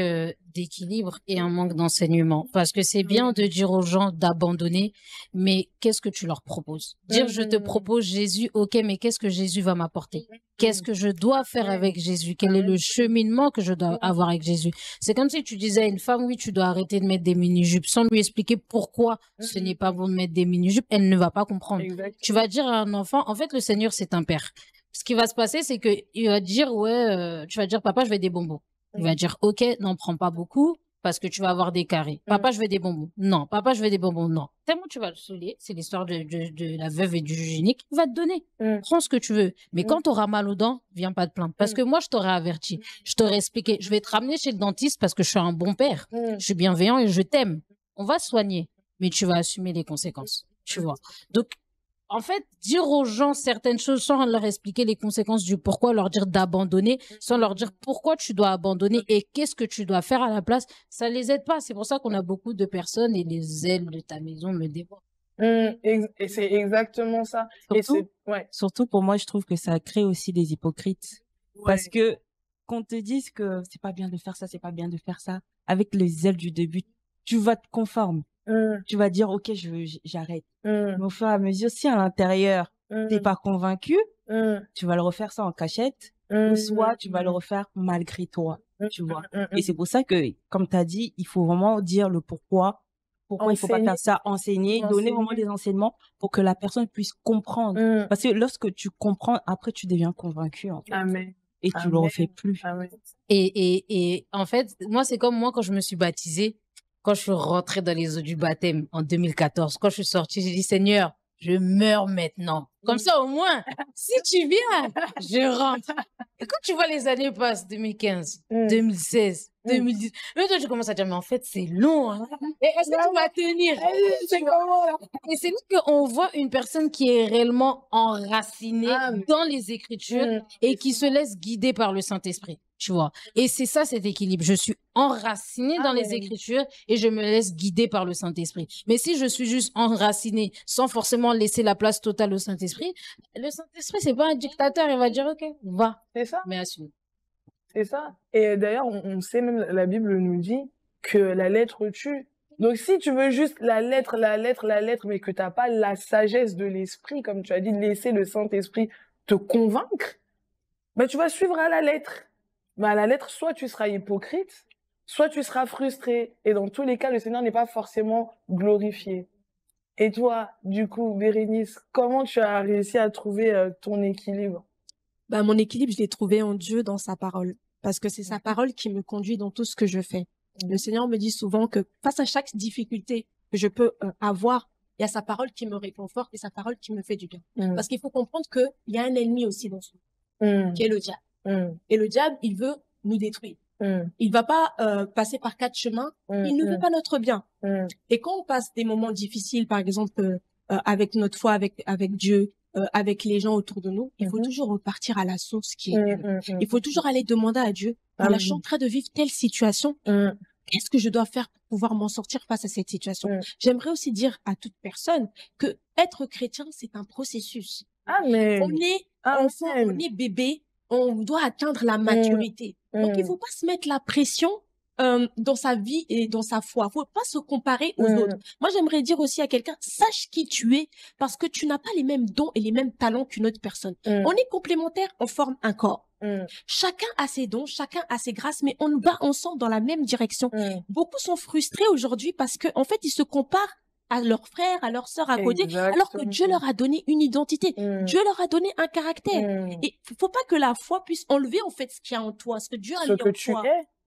d'équilibre et un manque d'enseignement. Parce que c'est bien de dire aux gens d'abandonner, mais qu'est-ce que tu leur proposes? Dire, je te propose Jésus, ok, mais qu'est-ce que Jésus va m'apporter? Qu'est-ce que je dois faire avec Jésus? Quel est le cheminement que je dois avoir avec Jésus? C'est comme si tu disais à une femme, oui, tu dois arrêter de mettre des mini-jupes, sans lui expliquer pourquoi ce n'est pas bon de mettre des mini-jupes. Elle ne va pas comprendre. Exactement. Tu vas dire à un enfant, en fait, le Seigneur, c'est un père. Ce qui va se passer, c'est que il va dire, tu vas dire, papa, je veux des bonbons. Il va dire, ok, n'en prends pas beaucoup, parce que tu vas avoir des carrés. Papa, je veux des bonbons. Non. Papa, je veux des bonbons. Non. Tellement tu vas le saouler. C'est l'histoire de la veuve et du juge unique. Il va te donner. Prends ce que tu veux. Mais quand tu auras mal aux dents, viens pas te plaindre. Parce que moi, je t'aurais averti. Je t'aurais expliqué. Je vais te ramener chez le dentiste parce que je suis un bon père. Je suis bienveillant et je t'aime. On va soigner. Mais tu vas assumer les conséquences. Tu vois. Donc, en fait, dire aux gens certaines choses sans leur expliquer les conséquences du pourquoi, leur dire d'abandonner, sans leur dire pourquoi tu dois abandonner et qu'est-ce que tu dois faire à la place, ça les aide pas. C'est pour ça qu'on a beaucoup de personnes et les ailes de ta maison me dévorent. Et c'est exactement ça. Surtout pour moi, je trouve que ça crée aussi des hypocrites. Parce que qu'on te dise que c'est pas bien de faire ça, c'est pas bien de faire ça, avec les ailes du début, tu vas te conformer. Tu vas dire, OK, j'arrête. Mais au fur et à mesure, si à l'intérieur, t'es pas convaincu, tu vas le refaire ça en cachette, ou soit tu vas le refaire malgré toi, tu vois. Et c'est pour ça que, comme t'as dit, il faut vraiment dire le pourquoi il faut pas faire ça, enseigner, donner vraiment des enseignements pour que la personne puisse comprendre. Parce que lorsque tu comprends, après, tu deviens convaincu, en fait. Amen. Et tu le refais plus. Amen. Et en fait, moi, c'est comme moi quand je me suis baptisée. Quand je suis rentrée dans les eaux du baptême en 2014, quand je suis sortie, j'ai dit, Seigneur, je meurs maintenant. Comme ça, au moins, si tu viens, je rentre. Et quand tu vois les années passent, 2015, 2016, 2010, mais toi, tu commences à dire, mais en fait, c'est long. Hein. Et est-ce que tu vas tenir? C'est comment, là? Et c'est là qu'on voit une personne qui est réellement enracinée dans les Écritures et qui se laisse guider par le Saint-Esprit. Tu vois. Et c'est ça, cet équilibre. Je suis enracinée dans les Écritures et je me laisse guider par le Saint-Esprit. Mais si je suis juste enracinée sans forcément laisser la place totale au Saint-Esprit, le Saint-Esprit, c'est pas un dictateur. Il va dire, OK, va. C'est ça. Mais assume. C'est ça. Et d'ailleurs, on sait même, la Bible nous dit que la lettre tue. Donc, si tu veux juste la lettre, mais que t'as pas la sagesse de l'esprit, comme tu as dit, de laisser le Saint-Esprit te convaincre, ben, tu vas suivre à la lettre. Mais à la lettre, soit tu seras hypocrite, soit tu seras frustré. Et dans tous les cas, le Seigneur n'est pas forcément glorifié. Et toi, du coup, Bérénice, comment tu as réussi à trouver ton équilibre? Bah, mon équilibre, je l'ai trouvé en Dieu, dans sa parole. Parce que c'est sa parole qui me conduit dans tout ce que je fais. Le Seigneur me dit souvent que face à chaque difficulté que je peux avoir, il y a sa parole qui me réconforte et sa parole qui me fait du bien. Parce qu'il faut comprendre qu'il y a un ennemi aussi dans ce monde, qui est le diable. Et le diable, il veut nous détruire. Il va pas passer par 4 chemins. Il ne veut pas notre bien. Et quand on passe des moments difficiles, par exemple, avec notre foi, avec Dieu, avec les gens autour de nous, il faut toujours repartir à la source qui est Dieu. Il faut toujours aller demander à Dieu, là, je suis en train de vivre telle situation. Qu'est-ce que je dois faire pour pouvoir m'en sortir face à cette situation? J'aimerais aussi dire à toute personne que être chrétien, c'est un processus. Amen. On est enfant, on est bébé, on doit atteindre la maturité. Donc, il faut pas se mettre la pression dans sa vie et dans sa foi. Faut pas se comparer aux autres. Moi, j'aimerais dire aussi à quelqu'un, sache qui tu es, parce que tu n'as pas les mêmes dons et les mêmes talents qu'une autre personne. On est complémentaires, on forme un corps. Chacun a ses dons, chacun a ses grâces, mais on va ensemble dans la même direction. Beaucoup sont frustrés aujourd'hui parce que, en fait, ils se comparent à leurs frères, à leurs sœurs à côté, alors que Dieu leur a donné une identité. Dieu leur a donné un caractère. Et faut pas que la foi puisse enlever, en fait, ce qu'il y a en toi, ce que Dieu a mis en toi.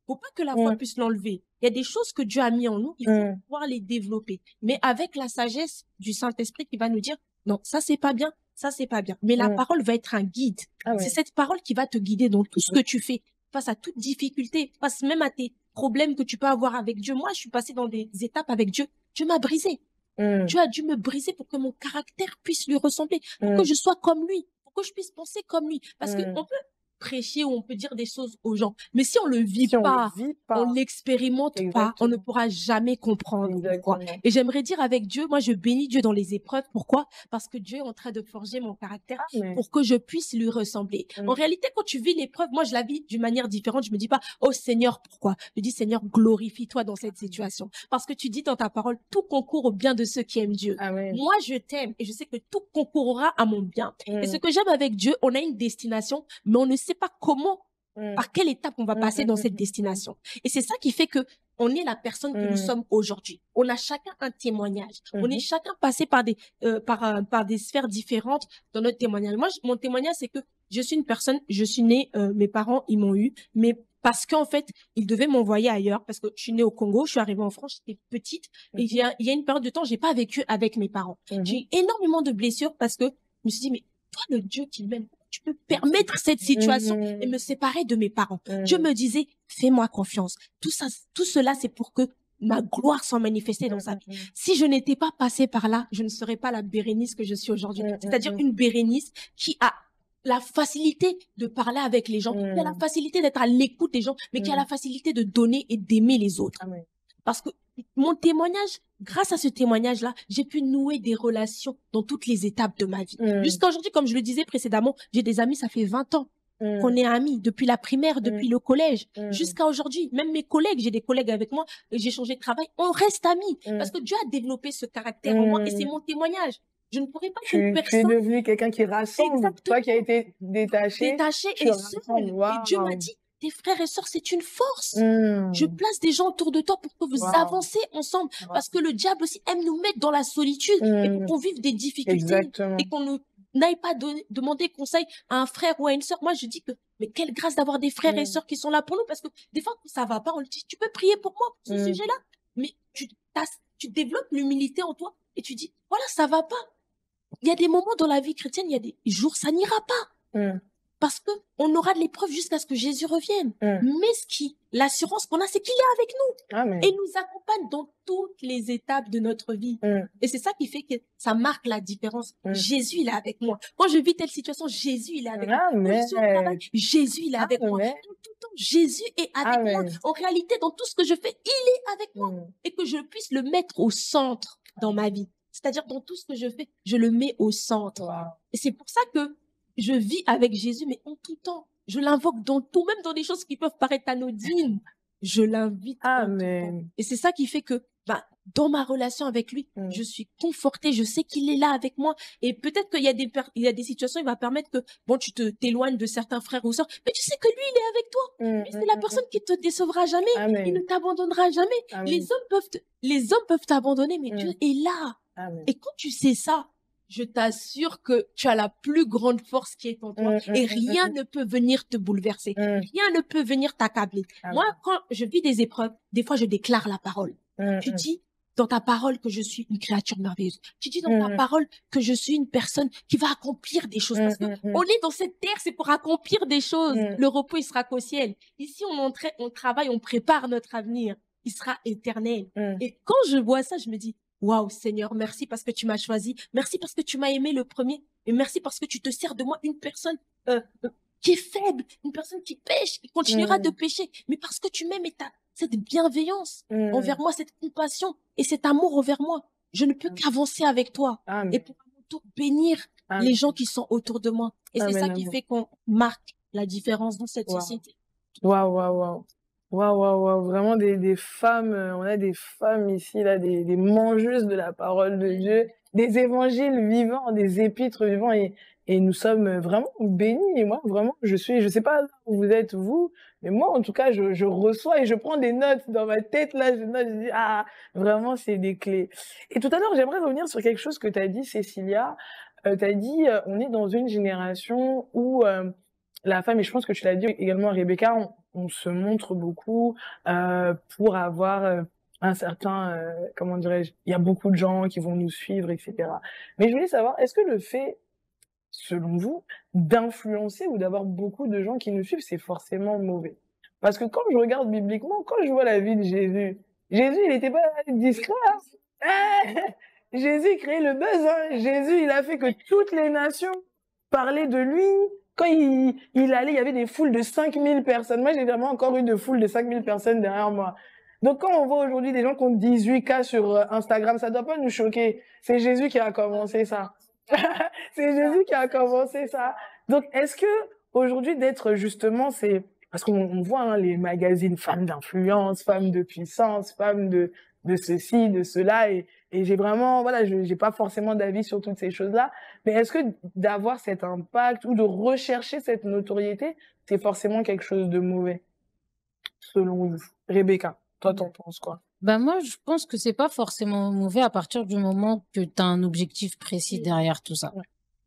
Faut pas que la foi puisse l'enlever. Il y a des choses que Dieu a mis en nous, il faut pouvoir les développer. Mais avec la sagesse du Saint-Esprit qui va nous dire, non, ça c'est pas bien, ça c'est pas bien. Mais la parole va être un guide. C'est cette parole qui va te guider dans tout ce que tu fais, face à toute difficulté, face même à tes problèmes que tu peux avoir avec Dieu. Moi, je suis passée dans des étapes avec Dieu. Dieu m'a brisé. Dieu a dû me briser pour que mon caractère puisse lui ressembler, pour que je sois comme lui, pour que je puisse penser comme lui. Parce que on peut prêcher ou on peut dire des choses aux gens, mais si on le vit pas, on l'expérimente pas, on ne pourra jamais comprendre pourquoi. Et j'aimerais dire avec Dieu, moi je bénis Dieu dans les épreuves. Pourquoi? Parce que Dieu est en train de forger mon caractère pour que je puisse lui ressembler. En réalité, quand tu vis l'épreuve, moi je la vis d'une manière différente. Je me dis pas, oh Seigneur, pourquoi? Je dis, Seigneur, glorifie-toi dans cette situation. Parce que tu dis dans ta parole, tout concourt au bien de ceux qui aiment Dieu. Moi je t'aime et je sais que tout concourra à mon bien. Et ce que j'aime avec Dieu, on a une destination, mais on ne sait pas comment, par quelle étape on va passer dans cette destination. Et c'est ça qui fait que on est la personne que nous sommes aujourd'hui. On a chacun un témoignage. On est chacun passé par des sphères différentes dans notre témoignage. Moi, mon témoignage, c'est que je suis une personne, je suis née, mes parents, ils m'ont eu, mais parce qu'en fait, il devait m'envoyer ailleurs, parce que je suis née au Congo, je suis arrivée en France, j'étais petite, et il y a une période de temps, j'ai pas vécu avec mes parents. J'ai eu énormément de blessures parce que je me suis dit, mais toi, le Dieu qui m'aime, tu peux permettre cette situation et me séparer de mes parents. Je me disais, fais-moi confiance. Tout cela, c'est pour que ma gloire soit manifestée dans sa vie. Si je n'étais pas passée par là, je ne serais pas la Bérénice que je suis aujourd'hui. C'est-à-dire une Bérénice qui a la facilité de parler avec les gens, qui a la facilité d'être à l'écoute des gens, mais qui a la facilité de donner et d'aimer les autres. Parce que mon témoignage, grâce à ce témoignage-là, j'ai pu nouer des relations dans toutes les étapes de ma vie. Jusqu'à aujourd'hui, comme je le disais précédemment, j'ai des amis, ça fait 20 ans qu'on est amis, depuis la primaire, depuis le collège, jusqu'à aujourd'hui. Même mes collègues, j'ai des collègues avec moi, j'ai changé de travail, on reste amis. Parce que Dieu a développé ce caractère en moi et c'est mon témoignage. Je ne pourrais pas qu'une personne... Tu es devenu quelqu'un qui rassemble. Exactement. Toi qui as été détaché. Et seul. Wow. Et Dieu m'a dit, tes frères et sœurs, c'est une force. Je place des gens autour de toi pour que vous avancez ensemble. Parce que le diable aussi aime nous mettre dans la solitude et pour qu'on vive des difficultés. Exactement. Et qu'on n'aille pas demander conseil à un frère ou à une sœur. Moi, je dis que, mais quelle grâce d'avoir des frères et sœurs qui sont là pour nous. Parce que des fois, ça va pas, on le dit, tu peux prier pour moi, pour ce sujet-là. Mais tu développes l'humilité en toi et tu dis, voilà, ça va pas. Il y a des moments dans la vie chrétienne, il y a des jours, ça n'ira pas. Parce que on aura de l'épreuve jusqu'à ce que Jésus revienne. Mais l'assurance qu'on a, c'est qu'il est avec nous. Amen. Et nous accompagne dans toutes les étapes de notre vie. Et c'est ça qui fait que ça marque la différence. Jésus, il est avec moi. Quand je vis telle situation, Jésus, il est avec moi. Quand je suis au travail, Jésus, il est avec moi. Tout le temps, Jésus est avec moi. En réalité, dans tout ce que je fais, il est avec moi. Et que je puisse le mettre au centre dans ma vie. C'est-à-dire, dans tout ce que je fais, je le mets au centre. Et c'est pour ça que je vis avec Jésus, mais en tout temps. Je l'invoque dans tout, même dans des choses qui peuvent paraître anodines. Je l'invite en tout temps. Et c'est ça qui fait que, dans ma relation avec lui, je suis confortée, je sais qu'il est là avec moi. Et peut-être qu'il y a des situations, il va permettre que, tu t'éloignes de certains frères ou sœurs, mais tu sais que lui, il est avec toi. Mais c'est la personne qui te décevra jamais. Il ne t'abandonnera jamais. Les hommes peuvent t'abandonner, mais Dieu est là. Et quand tu sais ça, je t'assure que tu as la plus grande force qui est en toi et rien ne peut venir te bouleverser. Rien ne peut venir t'accabler. Moi, quand je vis des épreuves, des fois, je déclare la parole. Tu dis dans ta parole que je suis une créature merveilleuse. Tu dis dans ta parole que je suis une personne qui va accomplir des choses. Parce que on est dans cette terre, c'est pour accomplir des choses. Le repos, il sera qu'au ciel. Ici, on travaille, on prépare notre avenir. Il sera éternel. Et quand je vois ça, je me dis, waouh, Seigneur, merci parce que tu m'as choisi. Merci parce que tu m'as aimé le premier. Et merci parce que tu te sers de moi, une personne qui est faible, une personne qui pêche, qui continuera de pécher. Mais parce que tu m'aimes et t'as cette bienveillance envers moi, cette compassion et cet amour envers moi. Je ne peux qu'avancer avec toi. Et pour mon tour, bénir les gens qui sont autour de moi. Et c'est ça qui fait qu'on marque la différence dans cette société. Waouh. Vraiment des femmes, on a des femmes ici, là, des mangeuses de la parole de Dieu, des évangiles vivants, des épîtres vivants et nous sommes vraiment bénis. Et moi, vraiment, je sais pas où vous êtes, vous, mais moi, en tout cas, je reçois et je prends des notes dans ma tête, là, je note, je dis, vraiment, c'est des clés. Et tout à l'heure, j'aimerais revenir sur quelque chose que tu as dit, Cécilia. T'as dit, on est dans une génération où, la femme, et je pense que tu l'as dit également à Rebecca, on se montre beaucoup pour avoir un certain, comment dirais-je, il y a beaucoup de gens qui vont nous suivre, etc. Mais je voulais savoir, est-ce que le fait, selon vous, d'influencer ou d'avoir beaucoup de gens qui nous suivent, c'est forcément mauvais? Parce que quand je regarde bibliquement, quand je vois la vie de Jésus, il n'était pas discret. Jésus créait le buzz. Jésus, il a fait que toutes les nations parlaient de lui. Quand il allait, il y avait des foules de 5000 personnes. Moi, j'ai vraiment encore eu de foules de 5000 personnes derrière moi. Donc, quand on voit aujourd'hui des gens qui ont 18K sur Instagram, ça doit pas nous choquer. C'est Jésus qui a commencé ça. C'est Jésus qui a commencé ça. Donc, est-ce que aujourd'hui d'être justement, c'est parce qu'on voit les magazines femmes d'influence, femmes de puissance, femmes de ceci, de cela, et j'ai vraiment, j'ai pas forcément d'avis sur toutes ces choses-là, mais est-ce que d'avoir cet impact ou de rechercher cette notoriété, c'est forcément quelque chose de mauvais, selon vous? Rebecca, toi, t'en penses quoi? Moi, je pense que c'est pas forcément mauvais à partir du moment que tu as un objectif précis derrière tout ça.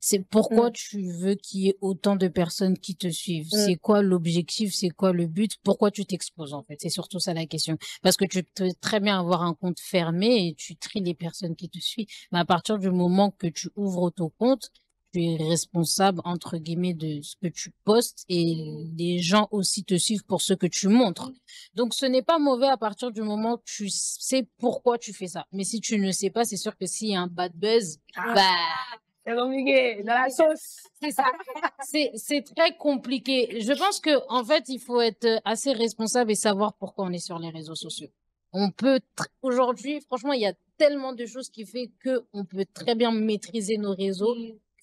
C'est pourquoi tu veux qu'il y ait autant de personnes qui te suivent. C'est quoi l'objectif? C'est quoi le but? Pourquoi tu t'exposes, en fait? C'est surtout ça la question. Parce que tu peux très bien avoir un compte fermé et tu tries les personnes qui te suivent. Mais à partir du moment que tu ouvres ton compte, tu es responsable, entre guillemets, de ce que tu postes et les gens aussi te suivent pour ce que tu montres. Donc, ce n'est pas mauvais à partir du moment où tu sais pourquoi tu fais ça. Mais si tu ne sais pas, c'est sûr que s'il y a un bad buzz, bah, c'est compliqué, dans la sauce. c'est ça. C'est très compliqué. Je pense que, en fait, il faut être assez responsable et savoir pourquoi on est sur les réseaux sociaux. On peut, aujourd'hui, franchement, il y a tellement de choses qui fait que on peut très bien maîtriser nos réseaux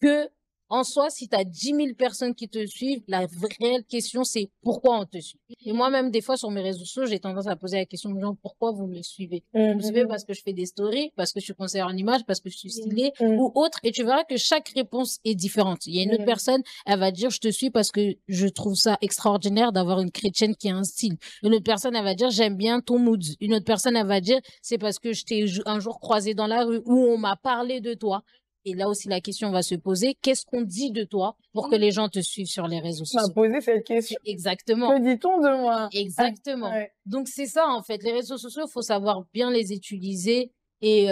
que, en soi, si tu as 10 000 personnes qui te suivent, la réelle question, c'est pourquoi on te suit. Et moi-même, des fois, sur mes réseaux sociaux, j'ai tendance à poser la question aux gens, pourquoi vous me suivez? Vous me suivez parce que je fais des stories, parce que je suis conseillère en image, parce que je suis stylée ou autre. Et tu verras que chaque réponse est différente. Il y a une autre personne, elle va dire, je te suis parce que je trouve ça extraordinaire d'avoir une chrétienne qui a un style. Une autre personne, elle va dire, j'aime bien ton mood. Une autre personne, elle va dire, c'est parce que je t'ai un jour croisé dans la rue ou on m'a parlé de toi. Et là aussi, la question va se poser, qu'est-ce qu'on dit de toi pour que les gens te suivent sur les réseaux sociaux? On m'a posé cette question. Exactement. Que dit-on de moi? Exactement. Donc, c'est ça, en fait. Les réseaux sociaux, il faut savoir bien les utiliser. Et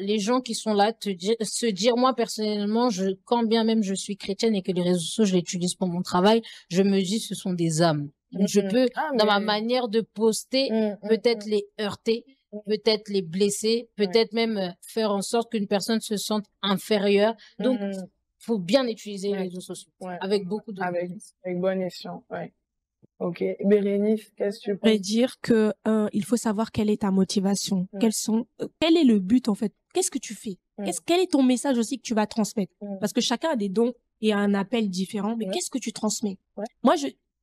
les gens qui sont là, se dire, moi, personnellement, quand bien même je suis chrétienne et que les réseaux sociaux, je les utilise pour mon travail, je me dis, ce sont des âmes. Donc, je peux, dans ma manière de poster, peut-être les heurter, peut-être les blesser, peut-être même faire en sorte qu'une personne se sente inférieure. Donc, faut bien utiliser les réseaux sociaux avec beaucoup de avec bon escient. Ok. Bérénice, qu'est-ce que tu penses? Dire que il faut savoir quelle est ta motivation, quel est le but en fait, qu'est-ce que tu fais, quel est ton message aussi que tu vas transmettre, parce que chacun a des dons et a un appel différent, mais qu'est-ce que tu transmets? Moi,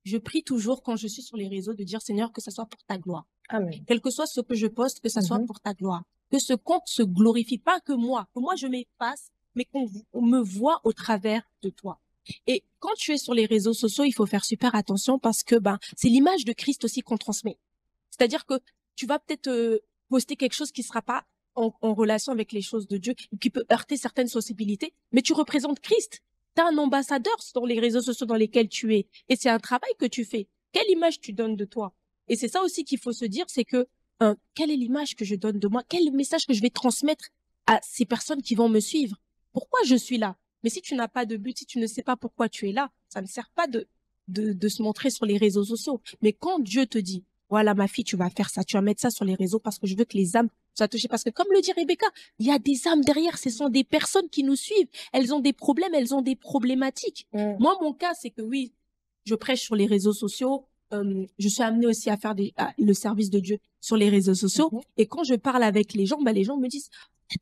je prie toujours quand je suis sur les réseaux de dire Seigneur que ça soit pour ta gloire. Amen. Quel que soit ce que je poste, que ça soit pour ta gloire. Que ce compte se glorifie, pas que moi je m'efface, mais qu'on me voit au travers de toi. Et quand tu es sur les réseaux sociaux, il faut faire super attention parce que c'est l'image de Christ aussi qu'on transmet. C'est-à-dire que tu vas peut-être poster quelque chose qui sera pas en relation avec les choses de Dieu, qui peut heurter certaines sensibilités, mais tu représentes Christ. Tu as un ambassadeur sur les réseaux sociaux dans lesquels tu es. Et c'est un travail que tu fais. Quelle image tu donnes de toi? Et c'est ça aussi qu'il faut se dire, c'est que quelle est l'image que je donne de moi? Quel est le message que je vais transmettre à ces personnes qui vont me suivre? Pourquoi je suis là? Mais si tu n'as pas de but, si tu ne sais pas pourquoi tu es là, ça ne sert pas de se montrer sur les réseaux sociaux. Mais quand Dieu te dit, voilà ma fille, tu vas faire ça, tu vas mettre ça sur les réseaux parce que je veux que les âmes soient touchées. Parce que comme le dit Rebecca, il y a des âmes derrière, ce sont des personnes qui nous suivent. Elles ont des problèmes, elles ont des problématiques. Moi, mon cas, c'est que oui, je prêche sur les réseaux sociaux. Je suis amenée aussi à faire le service de Dieu sur les réseaux sociaux. Et quand je parle avec les gens me disent,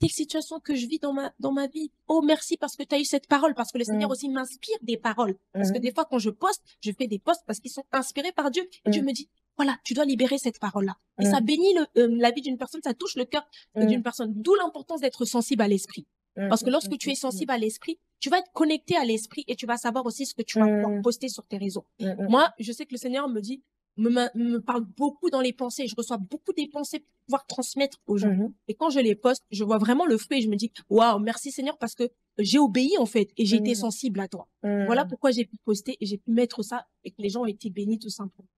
telle situation que je vis dans ma vie. Oh, merci parce que tu as eu cette parole, parce que le Seigneur aussi m'inspire des paroles. Parce que des fois, quand je poste, je fais des posts parce qu'ils sont inspirés par Dieu. Et Dieu me dit, voilà, tu dois libérer cette parole-là. Et ça bénit la vie d'une personne, ça touche le cœur d'une personne. D'où l'importance d'être sensible à l'esprit. Parce que lorsque tu es sensible à l'esprit, tu vas être connecté à l'esprit et tu vas savoir aussi ce que tu vas pouvoir poster sur tes réseaux. Moi, je sais que le Seigneur me dit, me parle beaucoup dans les pensées. Je reçois beaucoup des pensées pour pouvoir transmettre aux gens. Et quand je les poste, je vois vraiment le fruit et je me dis, waouh, merci Seigneur parce que j'ai obéi en fait et j'ai été sensible à toi. Voilà pourquoi j'ai pu poster et j'ai pu mettre ça et que les gens ont été bénis tout simplement.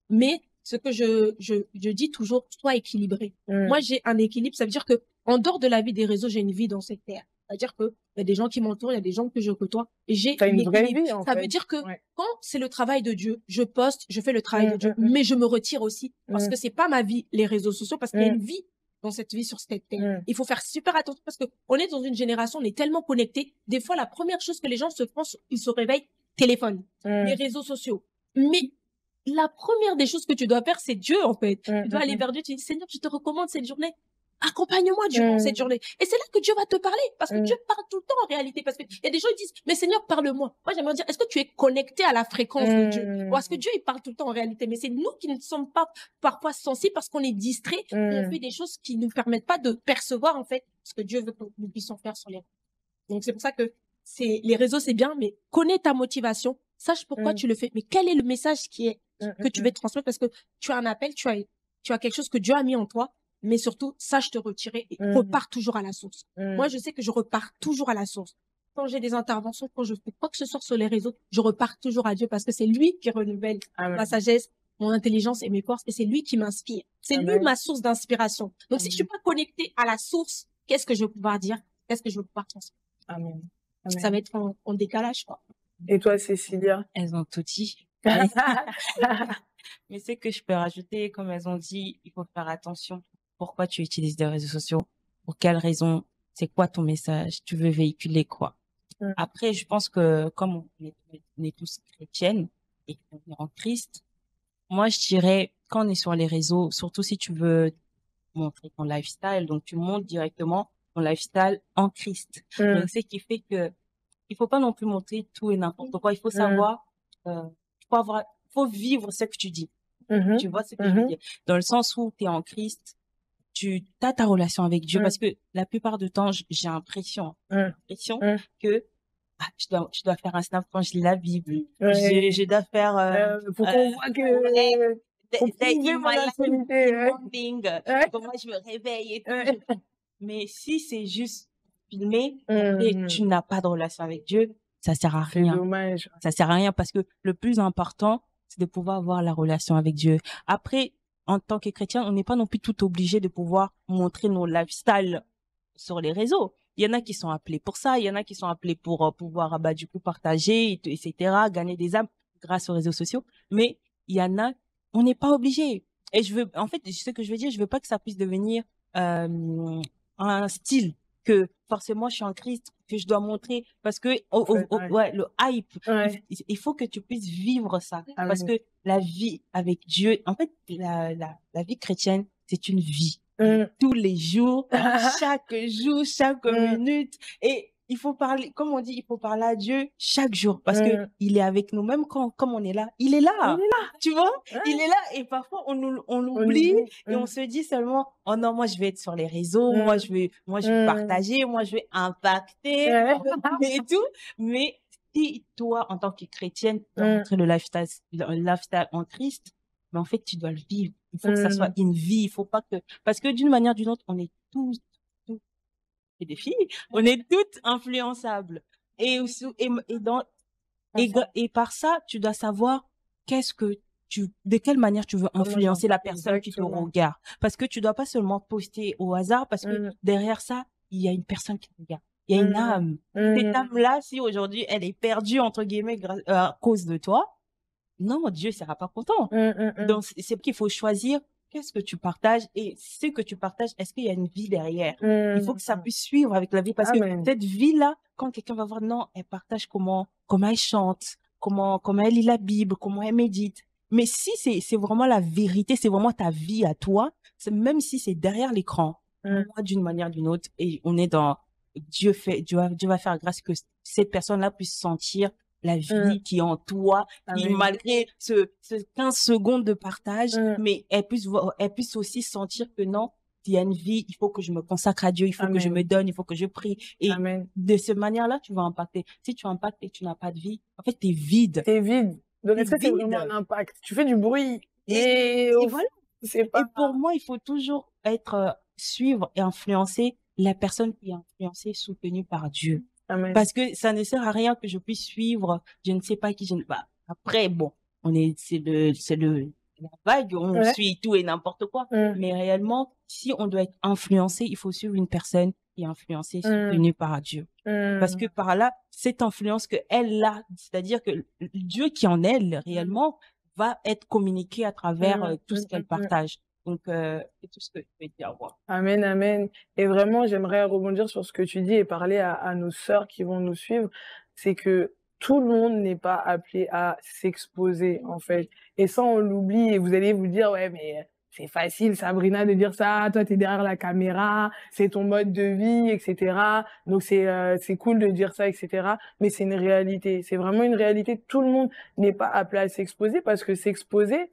Mais ce que je dis toujours, sois équilibré. Moi, j'ai un équilibre. Ça veut dire que en dehors de la vie des réseaux, j'ai une vie dans cette terre. C'est-à-dire que il y a des gens qui m'entourent, il y a des gens que je côtoie. Et j'ai une vraie vie, ça veut dire que quand c'est le travail de Dieu, je poste, je fais le travail de Dieu, mais je me retire aussi parce que c'est pas ma vie, les réseaux sociaux, parce qu'il y a une vie dans cette vie sur cette terre. Il faut faire super attention parce que on est dans une génération, on est tellement connectés. Des fois, la première chose que les gens se font, ils se réveillent, téléphone, les réseaux sociaux. Mais la première des choses que tu dois faire, c'est Dieu, en fait. Tu dois aller vers Dieu, tu dis, Seigneur, je te recommande cette journée. Accompagne-moi durant cette journée. Et c'est là que Dieu va te parler. Parce que Dieu parle tout le temps, en réalité. Parce que il y a des gens qui disent, mais Seigneur, parle-moi. Moi, j'aimerais dire, est-ce que tu es connecté à la fréquence de Dieu? Ou est-ce que Dieu, il parle tout le temps, en réalité? Mais c'est nous qui ne sommes pas parfois sensibles parce qu'on est distraits. On fait des choses qui ne nous permettent pas de percevoir, en fait, ce que Dieu veut que nous puissions faire sur les réseaux. Donc, c'est pour ça que les réseaux, c'est bien, mais connais ta motivation. Sache pourquoi tu le fais. Mais quel est le message que tu veux transmettre? Parce que tu as un appel, tu as quelque chose que Dieu a mis en toi. Mais surtout, sache te retirer et repars toujours à la source. Moi, je sais que je repars toujours à la source. quand j'ai des interventions, quand je fais quoi que ce soit sur les réseaux, je repars toujours à Dieu parce que c'est lui qui renouvelle ma sagesse, mon intelligence et mes forces et c'est lui qui m'inspire. C'est lui ma source d'inspiration. Donc, si je suis pas connectée à la source, qu'est-ce que je vais pouvoir dire? Qu'est-ce que je vais pouvoir transmettre? Amen. Ça va être en décalage, quoi. Et toi, Cécilia? Elles ont tout dit. Mais c'est que je peux rajouter, comme elles ont dit, il faut faire attention. Pourquoi tu utilises les réseaux sociaux? Pour quelles raisons? C'est quoi ton message? Tu veux véhiculer quoi? Après, je pense que comme on est tous chrétiennes et qu'on est en Christ, moi, je dirais, quand on est sur les réseaux, surtout si tu veux montrer ton lifestyle, donc tu montres directement ton lifestyle en Christ. Donc, c'est ce qui fait que il faut pas non plus montrer tout et n'importe quoi. Il faut savoir, faut vivre ce que tu dis. Tu vois ce que je veux dire? Dans le sens où tu es en Christ, tu as ta relation avec Dieu parce que la plupart du temps, j'ai l'impression que je dois faire un snap quand je lis la Bible. Je dois faire pour qu'on voit que comment je me réveille et tout. Mais si c'est juste filmé et tu n'as pas de relation avec Dieu, ça sert à rien. C'est dommage. Ça sert à rien parce que le plus important, c'est de pouvoir avoir la relation avec Dieu. Après, en tant que chrétien, on n'est pas non plus tout obligé de pouvoir montrer nos lifestyles sur les réseaux. Il y en a qui sont appelés pour ça, il y en a qui sont appelés pour pouvoir du coup partager, etc., gagner des âmes grâce aux réseaux sociaux. Mais il y en a, on n'est pas obligé. Et en fait, ce que je veux dire, je veux pas que ça puisse devenir un style que forcément je suis en Christ, que je dois montrer parce que le hype, il faut que tu puisses vivre ça parce que la vie avec Dieu, en fait, la vie chrétienne, c'est une vie. Tous les jours, chaque jour, chaque minute. Et il faut parler, comme on dit, il faut parler à Dieu chaque jour parce que il est avec nous. Même comme on est là, il est là. Tu vois? Il est là et parfois on l'oublie et on se dit seulement, oh non, moi je vais être sur les réseaux, moi je vais partager, moi je vais impacter et tout. Mais si toi, en tant que chrétienne, tu dois montrer le lifestyle en Christ, mais en fait, tu dois le vivre. Il faut que ça soit une vie. Il faut pas que, parce que d'une manière ou d'une autre, on est tous des filles, on est toutes influençables. Et par ça, tu dois savoir de quelle manière tu veux influencer la personne qui te regarde. Parce que tu dois pas seulement poster au hasard, parce que derrière ça, il y a une personne qui te regarde. Il y a une âme. Cette âme-là, si aujourd'hui elle est perdue, entre guillemets, à cause de toi, non, Dieu sera pas content. Donc, c'est qu'il faut choisir qu'est-ce que tu partages et ce que tu partages, est-ce qu'il y a une vie derrière? Il faut que ça puisse suivre avec la vie parce que cette vie-là, quand quelqu'un va voir, non, elle partage comment elle chante, comment elle lit la Bible, comment elle médite. Mais si c'est vraiment la vérité, c'est vraiment ta vie à toi, même si c'est derrière l'écran, moi, d'une manière ou d'une autre, et on est dans Dieu va faire grâce que cette personne-là puisse sentir la vie qui est en toi, qui malgré ce 15 secondes de partage, mais elle puisse aussi sentir que non, il y a une vie, il faut que je me consacre à Dieu, il faut que je me donne, il faut que je prie. Et de cette manière-là, tu vas impacter. Si tu impactes et tu n'as pas de vie, en fait, t'es vide. T'es vide. Donc, est-ce que c'est vraiment un impact? Tu fais du bruit. Et voilà. Et pour moi, il faut toujours suivre et influencer la personne qui est influencée, soutenue par Dieu. Amen. Parce que ça ne sert à rien que je puisse suivre, je ne sais pas qui, après, bon, c'est la vague, on suit tout et n'importe quoi. Mais réellement, si on doit être influencé, il faut suivre une personne qui est influencée, soutenue par Dieu. Parce que par là, cette influence que elle a, c'est-à-dire que Dieu qui en elle, réellement, va être communiqué à travers tout ce qu'elle partage. Donc, c'est tout ce que je peux dire. Moi. Amen, amen. Et vraiment, j'aimerais rebondir sur ce que tu dis et parler à nos sœurs qui vont nous suivre. C'est que tout le monde n'est pas appelé à s'exposer, en fait. Et ça, on l'oublie. Et vous allez vous dire, ouais, mais c'est facile, Sabrina, de dire ça. Toi, t'es derrière la caméra. C'est ton mode de vie, etc. Donc, c'est cool de dire ça, etc. Mais c'est une réalité. C'est vraiment une réalité. Tout le monde n'est pas appelé à s'exposer parce que s'exposer,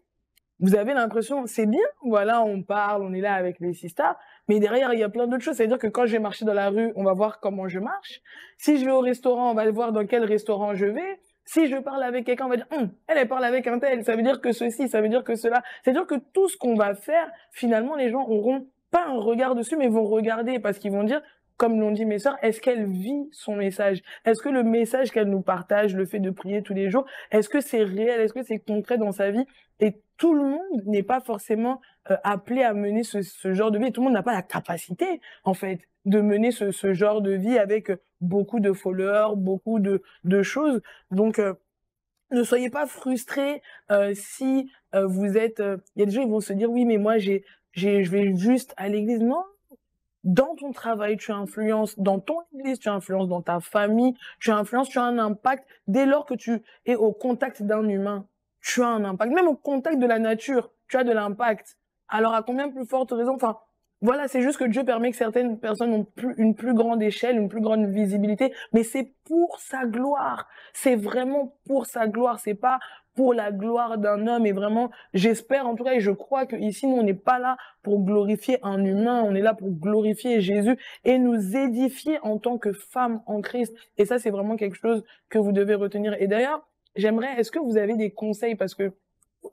vous avez l'impression, c'est bien, voilà, on parle, on est là avec les sisters, mais derrière, il y a plein d'autres choses. C'est-à-dire que quand je vais marcher dans la rue, on va voir comment je marche. Si je vais au restaurant, on va voir dans quel restaurant je vais. Si je parle avec quelqu'un, on va dire, elle parle avec un tel, ça veut dire que ceci, ça veut dire que cela. C'est-à-dire que tout ce qu'on va faire, finalement, les gens auront pas un regard dessus, mais vont regarder parce qu'ils vont dire, comme l'ont dit mes sœurs, est-ce qu'elle vit son message? Est-ce que le message qu'elle nous partage, le fait de prier tous les jours, est-ce que c'est réel? Est-ce que c'est concret dans sa vie? Et tout le monde n'est pas forcément appelé à mener ce genre de vie. Et tout le monde n'a pas la capacité, en fait, de mener ce genre de vie avec beaucoup de followers, beaucoup de choses. Donc, ne soyez pas frustrés si vous êtes... Il y a des gens qui vont se dire, oui, mais moi, je vais juste à l'église. Non, dans ton travail, tu influences, dans ton église, tu influences, dans ta famille, tu influences, tu as un impact. Dès lors que tu es au contact d'un humain, tu as un impact. Même au contact de la nature, tu as de l'impact. Alors, à combien plus forte raison, enfin, voilà, c'est juste que Dieu permet que certaines personnes ont une plus grande échelle, une plus grande visibilité, mais c'est pour sa gloire. C'est vraiment pour sa gloire. C'est pas pour la gloire d'un homme. Et vraiment, j'espère en tout cas, et je crois que ici, nous, on n'est pas là pour glorifier un humain. On est là pour glorifier Jésus et nous édifier en tant que femmes en Christ. Et ça, c'est vraiment quelque chose que vous devez retenir. Et d'ailleurs, est-ce que vous avez des conseils? Parce que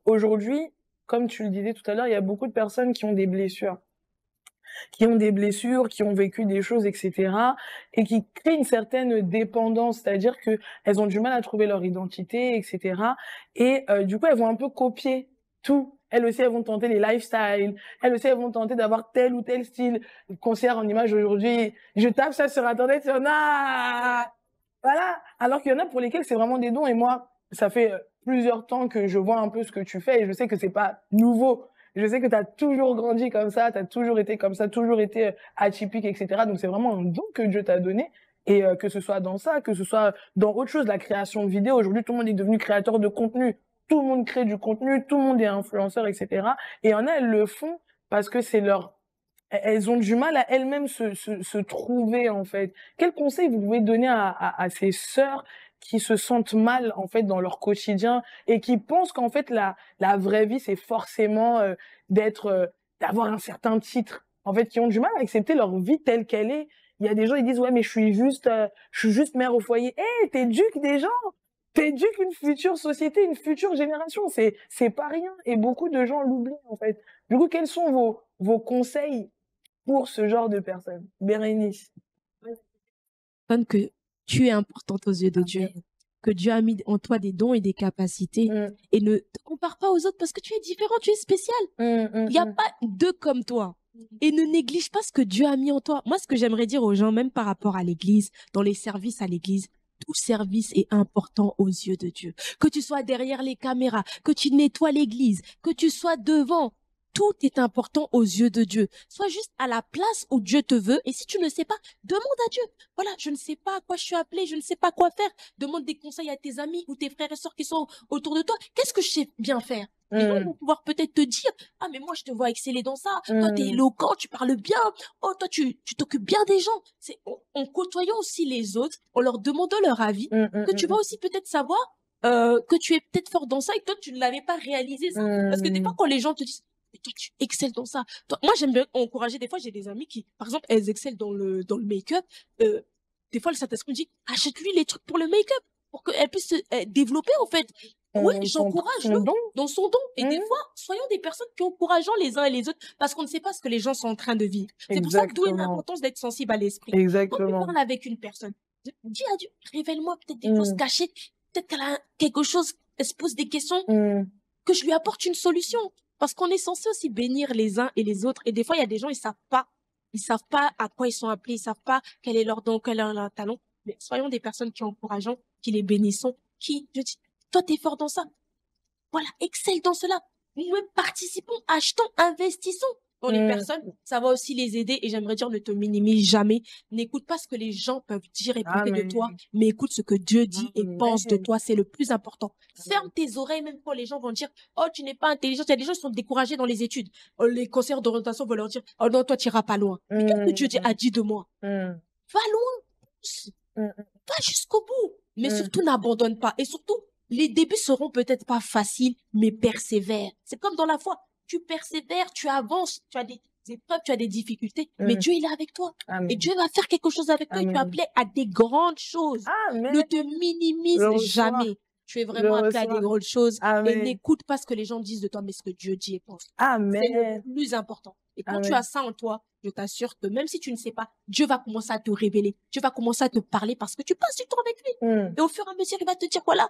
aujourd'hui, comme tu le disais tout à l'heure, il y a beaucoup de personnes qui ont des blessures, qui ont vécu des choses, etc., et qui créent une certaine dépendance, c'est-à-dire que elles ont du mal à trouver leur identité, etc., et du coup, elles vont un peu copier tout. Elles aussi, elles vont tenter les lifestyles. Elles aussi, elles vont tenter d'avoir tel ou tel style. Concert en image aujourd'hui, je tape ça sur Internet, il y en a... Voilà. Alors qu'il y en a pour lesquels c'est vraiment des dons. Et moi, ça fait plusieurs temps que je vois un peu ce que tu fais et je sais que c'est pas nouveau. Je sais que tu as toujours grandi comme ça, tu as toujours été comme ça, toujours été atypique, etc. Donc, c'est vraiment un don que Dieu t'a donné. Et que ce soit dans ça, que ce soit dans autre chose, la création de vidéos. Aujourd'hui, tout le monde est devenu créateur de contenu. Tout le monde crée du contenu, tout le monde est influenceur, etc. Et il y en a, elles le font parce que c'est elles ont du mal à elles-mêmes se trouver, en fait. Quel conseil vous pouvez donner à ces sœurs qui se sentent mal, en fait, dans leur quotidien et qui pensent qu'en fait, la vraie vie, c'est forcément d'avoir un certain titre, en fait, qui ont du mal à accepter leur vie telle qu'elle est. Il y a des gens, ils disent, ouais, mais je suis juste mère au foyer. T'éduques des gens! T'éduques une future société, une future génération. C'est pas rien. Et beaucoup de gens l'oublient, en fait. Du coup, quels sont vos conseils pour ce genre de personnes? Bérénice. Que tu es importante aux yeux de Dieu, que Dieu a mis en toi des dons et des capacités, et ne te compare pas aux autres parce que tu es différent, tu es spécial. Il n'y a pas deux comme toi. Et ne néglige pas ce que Dieu a mis en toi. Moi, ce que j'aimerais dire aux gens, même par rapport à l'église, dans les services à l'église, tout service est important aux yeux de Dieu. Que tu sois derrière les caméras, que tu nettoies l'église, que tu sois devant, tout est important aux yeux de Dieu. Sois juste à la place où Dieu te veut. Et si tu ne sais pas, demande à Dieu. Voilà, je ne sais pas à quoi je suis appelée, je ne sais pas quoi faire. Demande des conseils à tes amis ou tes frères et sœurs qui sont autour de toi. Qu'est-ce que je sais bien faire? Les gens vont pouvoir peut-être te dire, ah, mais moi, je te vois exceller dans ça. Toi, t'es éloquent, tu parles bien. Oh, toi, tu t'occupes bien des gens. C'est en côtoyant aussi les autres, en leur demandant leur avis, que tu vas aussi peut-être savoir que tu es peut-être fort dans ça et que toi, tu ne l'avais pas réalisé ça. Parce que des fois, quand les gens te disent, toi, tu excelles dans ça. Toi, moi, j'aime bien encourager. Des fois, j'ai des amis qui, par exemple, elles excellent dans le make-up. Des fois, le Saint-Esprit me dit, achète-lui les trucs pour le make-up, pour qu'elle puisse se développer, en fait. Oui, j'encourage dans son don. Et des fois, soyons des personnes qui encourageons les uns et les autres, parce qu'on ne sait pas ce que les gens sont en train de vivre. C'est pour ça que d'où est l'importance d'être sensible à l'esprit. Exactement. Quand tu parles avec une personne, dis à Dieu, révèle-moi peut-être des choses cachées, peut-être qu'elle a quelque chose, elle se pose des questions, que je lui apporte une solution. Parce qu'on est censé aussi bénir les uns et les autres. Et des fois, il y a des gens, ils savent pas à quoi ils sont appelés, ils savent pas quel est leur don, quel est leur talent. Mais soyons des personnes qui encourageons, qui les bénissons, qui, je dis, toi, t'es fort dans ça. Voilà, excelle dans cela. Nous-mêmes participons, achetons, investissons dans les personnes. Ça va aussi les aider. Et j'aimerais dire, ne te minimise jamais. N'écoute pas ce que les gens peuvent dire et penser de toi, mais écoute ce que Dieu dit et pense de toi. C'est le plus important. Ferme tes oreilles, même quand les gens vont dire, oh, tu n'es pas intelligent. Il y a des gens qui sont découragés dans les études. Les conseillers d'orientation vont leur dire, oh non, toi, tu iras pas loin. Mais qu'est-ce que Dieu a dit de moi? Va loin. Va jusqu'au bout. Mais surtout, n'abandonne pas. Et surtout, les débuts seront peut-être pas faciles, mais persévère. C'est comme dans la foi. Tu persévères, tu avances, tu as des épreuves, tu as des difficultés, mais Dieu, il est avec toi. Amen. Et Dieu va faire quelque chose avec toi. Tu es appelé à des grandes choses. Amen. Ne te minimise jamais. Tu es vraiment appelé à des grandes choses. Amen. Et n'écoute pas ce que les gens disent de toi, mais ce que Dieu dit et pense. Amen. C'est le plus important. Et quand tu as ça en toi, je t'assure que même si tu ne sais pas, Dieu va commencer à te révéler. Dieu va commencer à te parler parce que tu passes du temps avec lui. Et au fur et à mesure, il va te dire, voilà,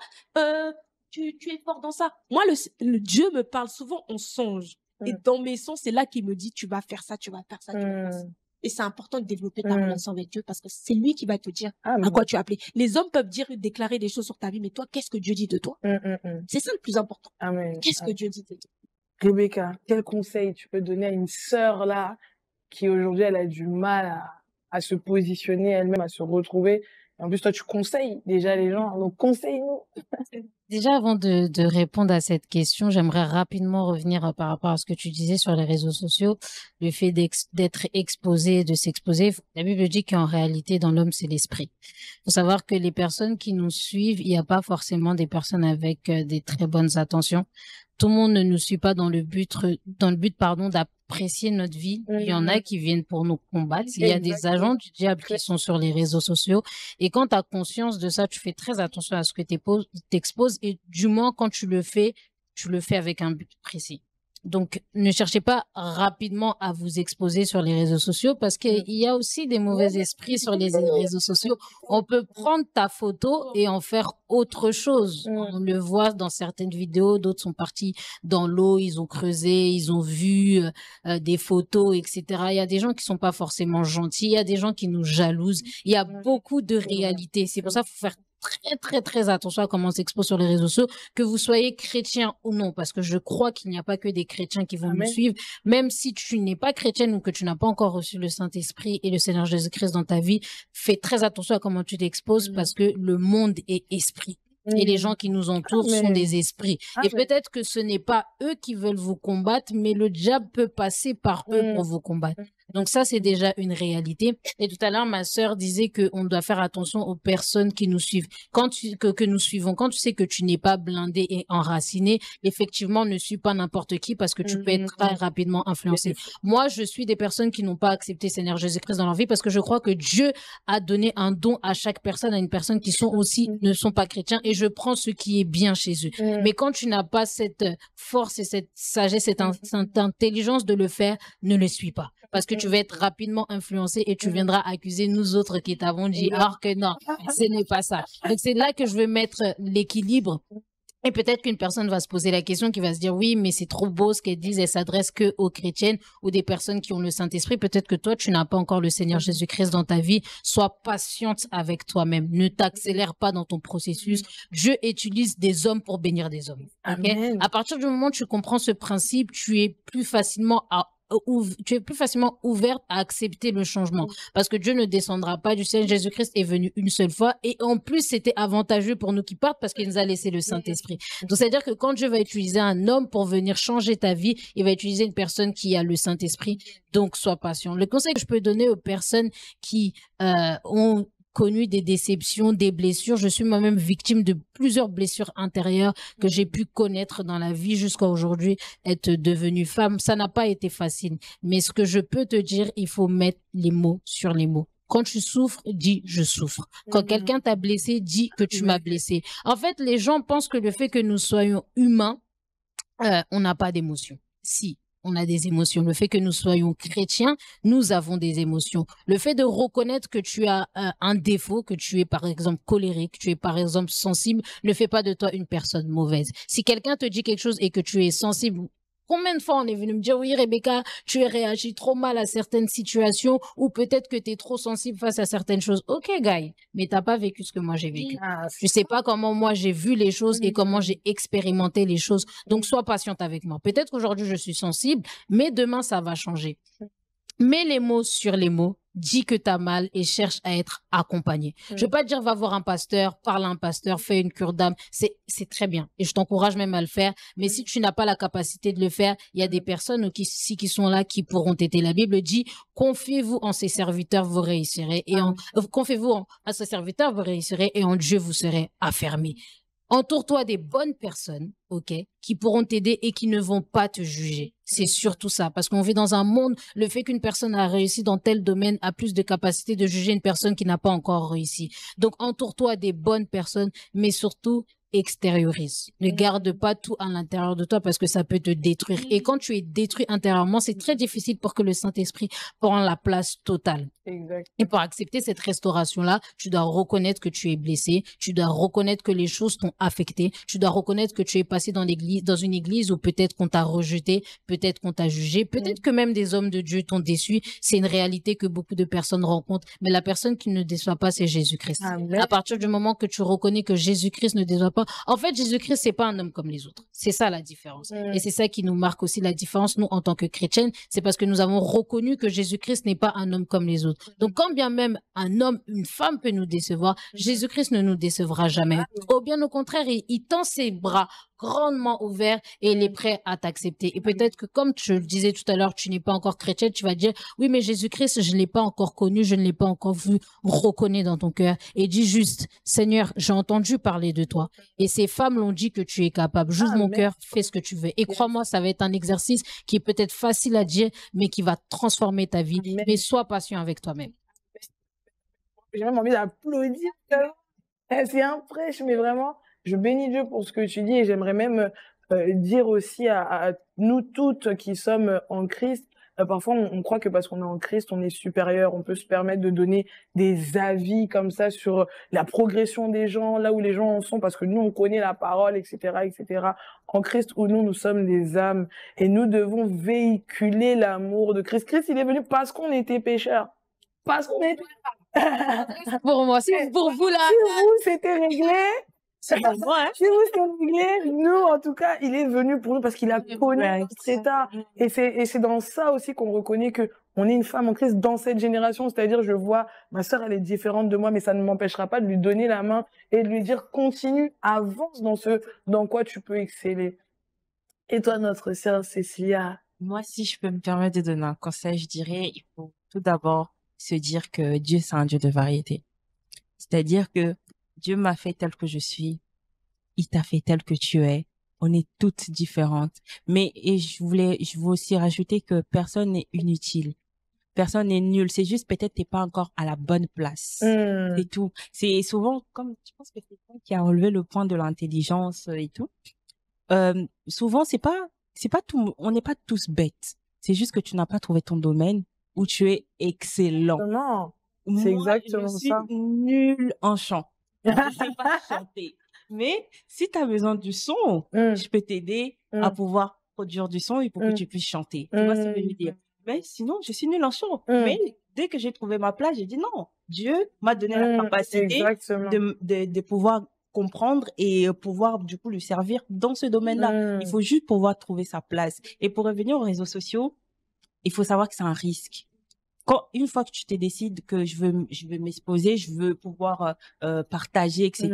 tu es fort dans ça. Moi, le Dieu me parle souvent en songe. Et dans mes sons, c'est là qu'il me dit, tu vas faire ça, tu vas faire ça, tu vas faire ça. Et c'est important de développer ta relation avec Dieu parce que c'est lui qui va te dire à quoi tu es appelé. Les hommes peuvent déclarer des choses sur ta vie, mais toi, qu'est-ce que Dieu dit de toi? C'est ça le plus important. Qu'est-ce que Dieu dit de toi? Rebecca, quel conseil tu peux donner à une sœur là qui aujourd'hui elle a du mal à se positionner elle-même, à se retrouver? Et en plus, toi, tu conseilles déjà les gens, donc conseille-nous. Déjà, avant de répondre à cette question, j'aimerais rapidement revenir par rapport à ce que tu disais sur les réseaux sociaux, le fait d'être exposé, de s'exposer. La Bible dit qu'en réalité, dans l'homme, c'est l'esprit. Il faut savoir que les personnes qui nous suivent, il n'y a pas forcément des personnes avec des très bonnes intentions. Tout le monde ne nous suit pas dans le but, d'apprécier notre vie. Il y en a qui viennent pour nous combattre. Il y a des agents du diable qui sont sur les réseaux sociaux. Et quand tu as conscience de ça, tu fais très attention à ce que tu t'exposes. Et du moins, quand tu le fais avec un but précis. Donc, ne cherchez pas rapidement à vous exposer sur les réseaux sociaux parce qu'il y a aussi des mauvais esprits sur les réseaux sociaux. On peut prendre ta photo et en faire autre chose. On le voit dans certaines vidéos, d'autres sont partis dans l'eau, ils ont creusé, ils ont vu des photos, etc. Il y a des gens qui sont pas forcément gentils, il y a des gens qui nous jalousent. Il y a beaucoup de réalités. C'est pour ça qu'il faut faire très, très, très attention à comment on s'expose sur les réseaux sociaux, que vous soyez chrétien ou non, parce que je crois qu'il n'y a pas que des chrétiens qui vont nous suivre. Même si tu n'es pas chrétienne ou que tu n'as pas encore reçu le Saint-Esprit et le Seigneur Jésus-Christ dans ta vie, fais très attention à comment tu t'exposes parce que le monde est esprit. Et les gens qui nous entourent sont des esprits. Et peut-être que ce n'est pas eux qui veulent vous combattre, mais le diable peut passer par eux pour vous combattre. Donc ça, c'est déjà une réalité. Et tout à l'heure, ma sœur disait qu'on doit faire attention aux personnes qui nous suivent. Que nous suivons, quand tu sais que tu n'es pas blindé et enraciné, effectivement, ne suis pas n'importe qui parce que tu peux être très rapidement influencé. Moi, je suis des personnes qui n'ont pas accepté Seigneur Jésus-Christ dans leur vie parce que je crois que Dieu a donné un don à chaque personne, à une personne qui ne sont pas chrétiens, et je prends ce qui est bien chez eux. Mais quand tu n'as pas cette force et cette sagesse, cette intelligence de le faire, ne le suis pas. Parce que tu vas être rapidement influencé et tu viendras accuser nous autres qui t'avons dit, alors que non, ce n'est pas ça. Donc c'est là que je veux mettre l'équilibre. Et peut-être qu'une personne va se poser la question, qui va se dire, oui, mais c'est trop beau ce qu'elles disent, elles s'adressent que aux chrétiennes ou des personnes qui ont le Saint-Esprit. Peut-être que toi, tu n'as pas encore le Seigneur Jésus-Christ dans ta vie. Sois patiente avec toi-même. Ne t'accélère pas dans ton processus. Dieu utilise des hommes pour bénir des hommes. Okay? À partir du moment où tu comprends ce principe, tu es plus facilement ouverte à accepter le changement. Parce que Dieu ne descendra pas du ciel. Jésus-Christ est venu une seule fois. Et en plus, c'était avantageux pour nous qui partent parce qu'il nous a laissé le Saint-Esprit. Donc, c'est-à-dire que quand Dieu va utiliser un homme pour venir changer ta vie, il va utiliser une personne qui a le Saint-Esprit. Donc, sois patient. Le conseil que je peux donner aux personnes qui ont connu des déceptions, des blessures. Je suis moi-même victime de plusieurs blessures intérieures que j'ai pu connaître dans la vie jusqu'à aujourd'hui, être devenue femme. Ça n'a pas été facile. Mais ce que je peux te dire, il faut mettre les mots sur les mots. Quand tu souffres, dis je souffre. Quand quelqu'un t'a blessé, dis que tu m'as blessé. En fait, les gens pensent que le fait que nous soyons humains, on n'a pas d'émotions. Si. On a des émotions. Le fait que nous soyons chrétiens, nous avons des émotions. Le fait de reconnaître que tu as un défaut, que tu es par exemple colérique, tu es par exemple sensible, ne fait pas de toi une personne mauvaise. Si quelqu'un te dit quelque chose et que tu es sensible, combien de fois on est venu me dire, oui, Rebecca, tu réagis trop mal à certaines situations ou peut-être que tu es trop sensible face à certaines choses. Ok, Guy, mais t'as pas vécu ce que moi j'ai vécu. Tu sais pas comment moi j'ai vu les choses et comment j'ai expérimenté les choses. Donc, sois patiente avec moi. Peut-être qu'aujourd'hui je suis sensible, mais demain ça va changer. Mets les mots sur les mots. Dis que t'as mal et cherche à être accompagné. Je veux pas te dire va voir un pasteur, parle à un pasteur, fais une cure d'âme. C'est très bien et je t'encourage même à le faire. Mais si tu n'as pas la capacité de le faire, il y a des personnes qui sont là qui pourront t'aider. La Bible dit confiez-vous en ses serviteurs, vous réussirez confiez-vous à ses serviteurs, vous réussirez et en Dieu vous serez affermis. Entoure-toi des bonnes personnes, ok, qui pourront t'aider et qui ne vont pas te juger. C'est surtout ça, parce qu'on vit dans un monde, le fait qu'une personne a réussi dans tel domaine a plus de capacité de juger une personne qui n'a pas encore réussi. Donc, entoure-toi des bonnes personnes, mais surtout, extériorise. Ne garde pas tout à l'intérieur de toi parce que ça peut te détruire. Et quand tu es détruit intérieurement, c'est très difficile pour que le Saint-Esprit prenne la place totale. Exact. Et pour accepter cette restauration-là, tu dois reconnaître que tu es blessé, tu dois reconnaître que les choses t'ont affecté, tu dois reconnaître que tu es passé dans une église où peut-être qu'on t'a rejeté, peut-être qu'on t'a jugé, peut-être que même des hommes de Dieu t'ont déçu. C'est une réalité que beaucoup de personnes rencontrent, mais la personne qui ne déçoit pas, c'est Jésus-Christ. Amen. À partir du moment que tu reconnais que Jésus-Christ ne déçoit pas, en fait, Jésus-Christ, c'est pas un homme comme les autres. C'est ça la différence. Et c'est ça qui nous marque aussi la différence, nous, en tant que chrétiennes, c'est parce que nous avons reconnu que Jésus-Christ n'est pas un homme comme les autres. Donc, quand bien même un homme, une femme peut nous décevoir, Jésus-Christ ne nous décevra jamais. Ou bien au contraire, il tend ses bras grandement ouverts et il est prêt à t'accepter. Et peut-être que comme je le disais tout à l'heure, tu n'es pas encore chrétienne, tu vas dire, oui, mais Jésus-Christ, je ne l'ai pas encore connu, je ne l'ai pas encore vu. Reconnais dans ton cœur et dis juste, Seigneur, j'ai entendu parler de toi. Et ces femmes l'ont dit que tu es capable. J'ouvre mon cœur, fais ce que tu veux. Et crois-moi, ça va être un exercice qui est peut-être facile à dire, mais qui va transformer ta vie. Mais sois patient avec toi-même. J'ai même envie d'applaudir. C'est un prêche, mais vraiment, je bénis Dieu pour ce que tu dis et j'aimerais même dire aussi à nous toutes qui sommes en Christ, parfois on croit que parce qu'on est en Christ, on est supérieur, on peut se permettre de donner des avis comme ça sur la progression des gens, là où les gens en sont, parce que nous on connaît la parole, etc., etc. En Christ où nous sommes des âmes et nous devons véhiculer l'amour de Christ. Christ, il est venu parce qu'on était pécheurs, parce qu'on était pour moi, c'est pour vous là. Si vous, c'était réglé. C'est pas moi, hein. Si vous, c'était réglé. Nous, en tout cas, il est venu pour nous parce qu'il a connu notre état. Et c'est dans ça aussi qu'on reconnaît que on est une femme en Christ dans cette génération. C'est-à-dire, je vois, ma sœur, elle est différente de moi, mais ça ne m'empêchera pas de lui donner la main et de lui dire, continue, avance dans quoi tu peux exceller. Et toi, notre sœur Cécilia? Moi, si je peux me permettre de donner un conseil, je dirais, il faut tout d'abord se dire que Dieu, c'est un Dieu de variété. C'est-à-dire que Dieu m'a fait tel que je suis, il t'a fait tel que tu es. On est toutes différentes. Mais, et je veux aussi rajouter que personne n'est inutile. Personne n'est nul. C'est juste peut-être t'es pas encore à la bonne place. C'est tout. C'est souvent, comme, je pense que c'est toi qui a relevé le point de l'intelligence et tout. Souvent, c'est pas tout, on n'est pas tous bêtes. C'est juste que tu n'as pas trouvé ton domaine où tu es excellent. Non, c'est exactement ça. Je suis nulle en chant. Je sais pas chanter. Mais si tu as besoin du son, je peux t'aider à pouvoir produire du son et pour que tu puisses chanter. Tu vois ce que je veux dire? Mais sinon, je suis nulle en chant. Mais dès que j'ai trouvé ma place, j'ai dit non. Dieu m'a donné la capacité de pouvoir comprendre et pouvoir du coup lui servir dans ce domaine-là. Il faut juste pouvoir trouver sa place. Et pour revenir aux réseaux sociaux, il faut savoir que c'est un risque. Une fois que tu te décides que je veux m'exposer, je veux pouvoir partager, etc.,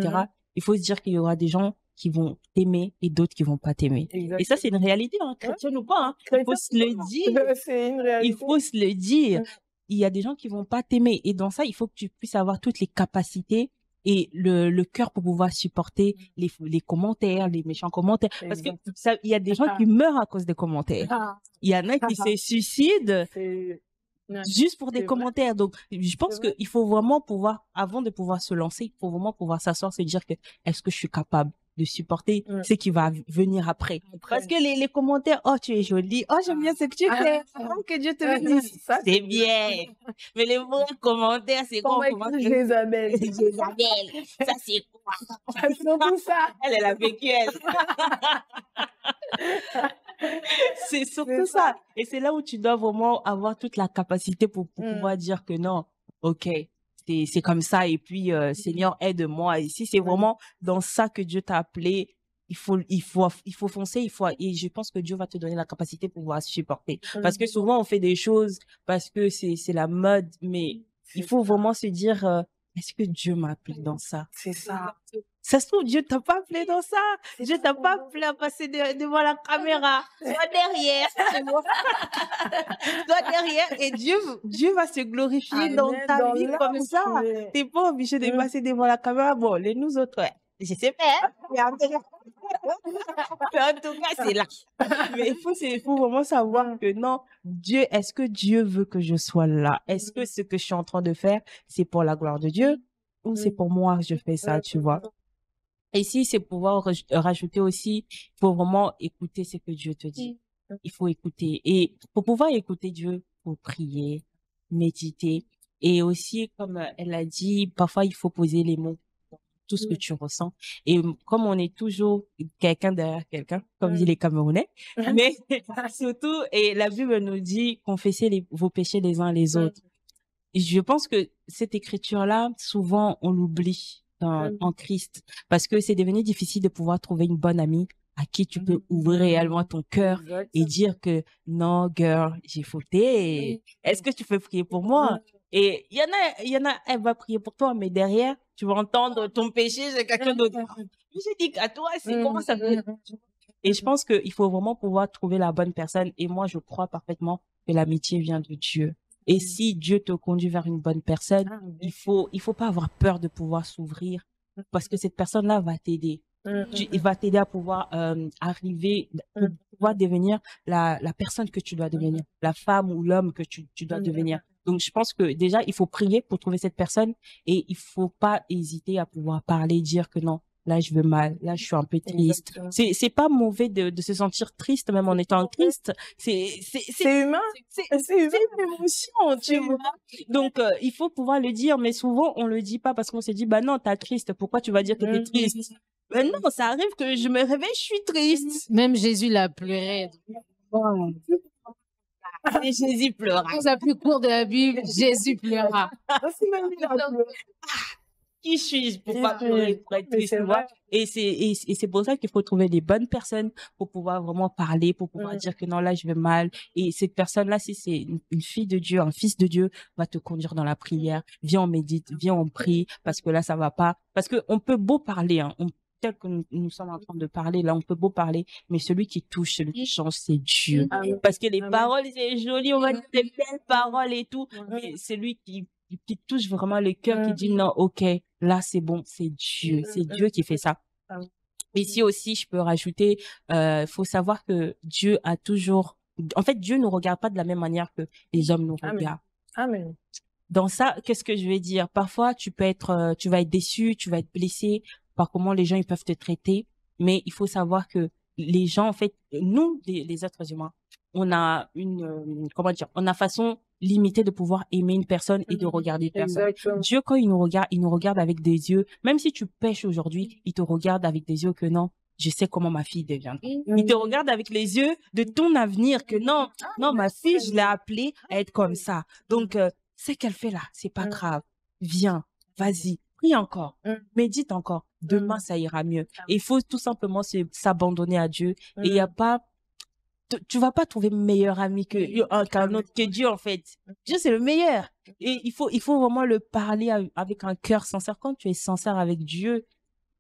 il faut se dire qu'il y aura des gens qui vont t'aimer et d'autres qui vont pas t'aimer. Et ça, c'est une réalité, hein, chrétienne ou pas. Hein. Il faut se le dire. C'est une réalité. Il faut se le dire. Il y a des gens qui vont pas t'aimer. Et dans ça, il faut que tu puisses avoir toutes les capacités et le cœur pour pouvoir supporter les commentaires, les méchants commentaires. Parce que il y a des gens qui meurent à cause des commentaires. Il y en a qui se suicident juste pour des commentaires. Donc, je pense qu'il faut vraiment pouvoir, avant de pouvoir se lancer, il faut vraiment pouvoir s'asseoir, se dire que est-ce que je suis capable de supporter ce qui va venir après. Parce que les commentaires, oh, tu es jolie, oh, j'aime bien ce que tu fais, oh, que Dieu te bénisse. C'est bien. Mais les vrais commentaires, c'est quoi? Isabelle. Isabelle, ça c'est quoi? C'est surtout ça. Elle a vécu, elle. C'est surtout ça. Et c'est là où tu dois vraiment avoir toute la capacité pour pouvoir dire que non, ok, c'est comme ça. Et puis, Seigneur, aide-moi. Et si c'est vraiment dans ça que Dieu t'a appelé, il faut foncer, et je pense que Dieu va te donner la capacité pour pouvoir supporter. Parce que souvent, on fait des choses parce que c'est la mode, mais il faut vraiment se dire, est-ce que Dieu m'a appelé dans ça? C'est ça. Ça se trouve, Dieu t'a pas appelé dans ça. Dieu t'a pas appelé à passer devant la caméra. Sois derrière. Sois derrière et Dieu va se glorifier dans ta vie comme ça. T'es pas obligé de passer devant la caméra. Bon, nous autres, ouais. Je sais pas, hein. Mais en tout cas, c'est là. Mais il faut vraiment savoir que non, est-ce que Dieu veut que je sois là? Est-ce que ce que je suis en train de faire, c'est pour la gloire de Dieu ou c'est pour moi que je fais ça, tu vois? Et si c'est pouvoir rajouter aussi, il faut vraiment écouter ce que Dieu te dit. Il faut écouter. Et pour pouvoir écouter Dieu, faut prier, méditer. Et aussi, comme elle a dit, parfois il faut poser les mots, tout ce que tu ressens. Et comme on est toujours quelqu'un derrière quelqu'un, comme dit les Camerounais, mais surtout, et la Bible nous dit, confessez vos péchés les uns les autres. Et je pense que cette écriture-là, souvent, on l'oublie en Christ, parce que c'est devenu difficile de pouvoir trouver une bonne amie à qui tu peux ouvrir réellement ton cœur et dire que non, girl, j'ai fauté. Est-ce que tu peux prier pour moi? Et il y en a, elle va prier pour toi, mais derrière, tu vas entendre ton péché chez quelqu'un d'autre. Je dis qu'à toi, c'est comment ça fait? Et je pense qu'il faut vraiment pouvoir trouver la bonne personne. Et moi, je crois parfaitement que l'amitié vient de Dieu. Et si Dieu te conduit vers une bonne personne, il faut pas avoir peur de pouvoir s'ouvrir parce que cette personne-là va t'aider. Il va t'aider à pouvoir arriver, pouvoir devenir la personne que tu dois devenir, la femme ou l'homme que tu dois devenir. Donc, je pense que déjà, il faut prier pour trouver cette personne et il faut pas hésiter à pouvoir parler, dire que non, là, je veux mal, là, je suis un peu triste. C'est pas mauvais de se sentir triste, même en étant triste. C'est humain. C'est une émotion, tu vois. Donc, il faut pouvoir le dire, mais souvent, on le dit pas parce qu'on se dit, bah non, t'es triste, pourquoi tu vas dire que t'es triste? Mais non, ça arrive que je me réveille, je suis triste. Même Jésus l'a pleuré. Bon. Et Jésus pleura. La plus courte de la Bible, Jésus pleura. Qui suis-je pour pas pleurer, pour être triste, tu vois? Et c'est pour ça qu'il faut trouver des bonnes personnes pour pouvoir vraiment parler, pour pouvoir dire que non, là, je vais mal. Et cette personne-là, si c'est une fille de Dieu, un fils de Dieu, va te conduire dans la prière. Viens, on médite, viens, on prie, parce que là, ça va pas. Parce que on peut beau parler, hein, tel que nous sommes en train de parler, là, on peut beau parler, mais celui qui touche, celui qui change, c'est Dieu. Parce que les paroles, c'est joli, on va dire des belles paroles et tout, mais celui qui touche vraiment le cœur, qui dit non, ok, là, c'est bon, c'est Dieu qui fait ça. Ici aussi, je peux rajouter, faut savoir que Dieu a toujours, en fait, Dieu ne regarde pas de la même manière que les hommes nous regardent. Amen. Dans ça, qu'est-ce que je vais dire? Parfois, tu vas être déçu, tu vas être blessé par comment les gens ils peuvent te traiter, mais il faut savoir que les gens, en fait, nous, les êtres humains, on a on a façon limitée de pouvoir aimer une personne et de regarder une personne. Exactement. Dieu, quand il nous regarde avec des yeux, même si tu pêches aujourd'hui, il te regarde avec des yeux que non, je sais comment ma fille deviendra. Il te regarde avec les yeux de ton avenir que non, ma fille, je l'ai appelée à être comme ça. Donc, ce qu'elle fait là, c'est pas grave. Viens, vas-y, prie encore, médite encore. Demain, ça ira mieux. Et il faut tout simplement s'abandonner à Dieu. Et il y a pas, tu vas pas trouver meilleur ami qu'un autre, que Dieu, en fait. Dieu, c'est le meilleur. Et il faut vraiment le parler avec un cœur sincère. Quand tu es sincère avec Dieu,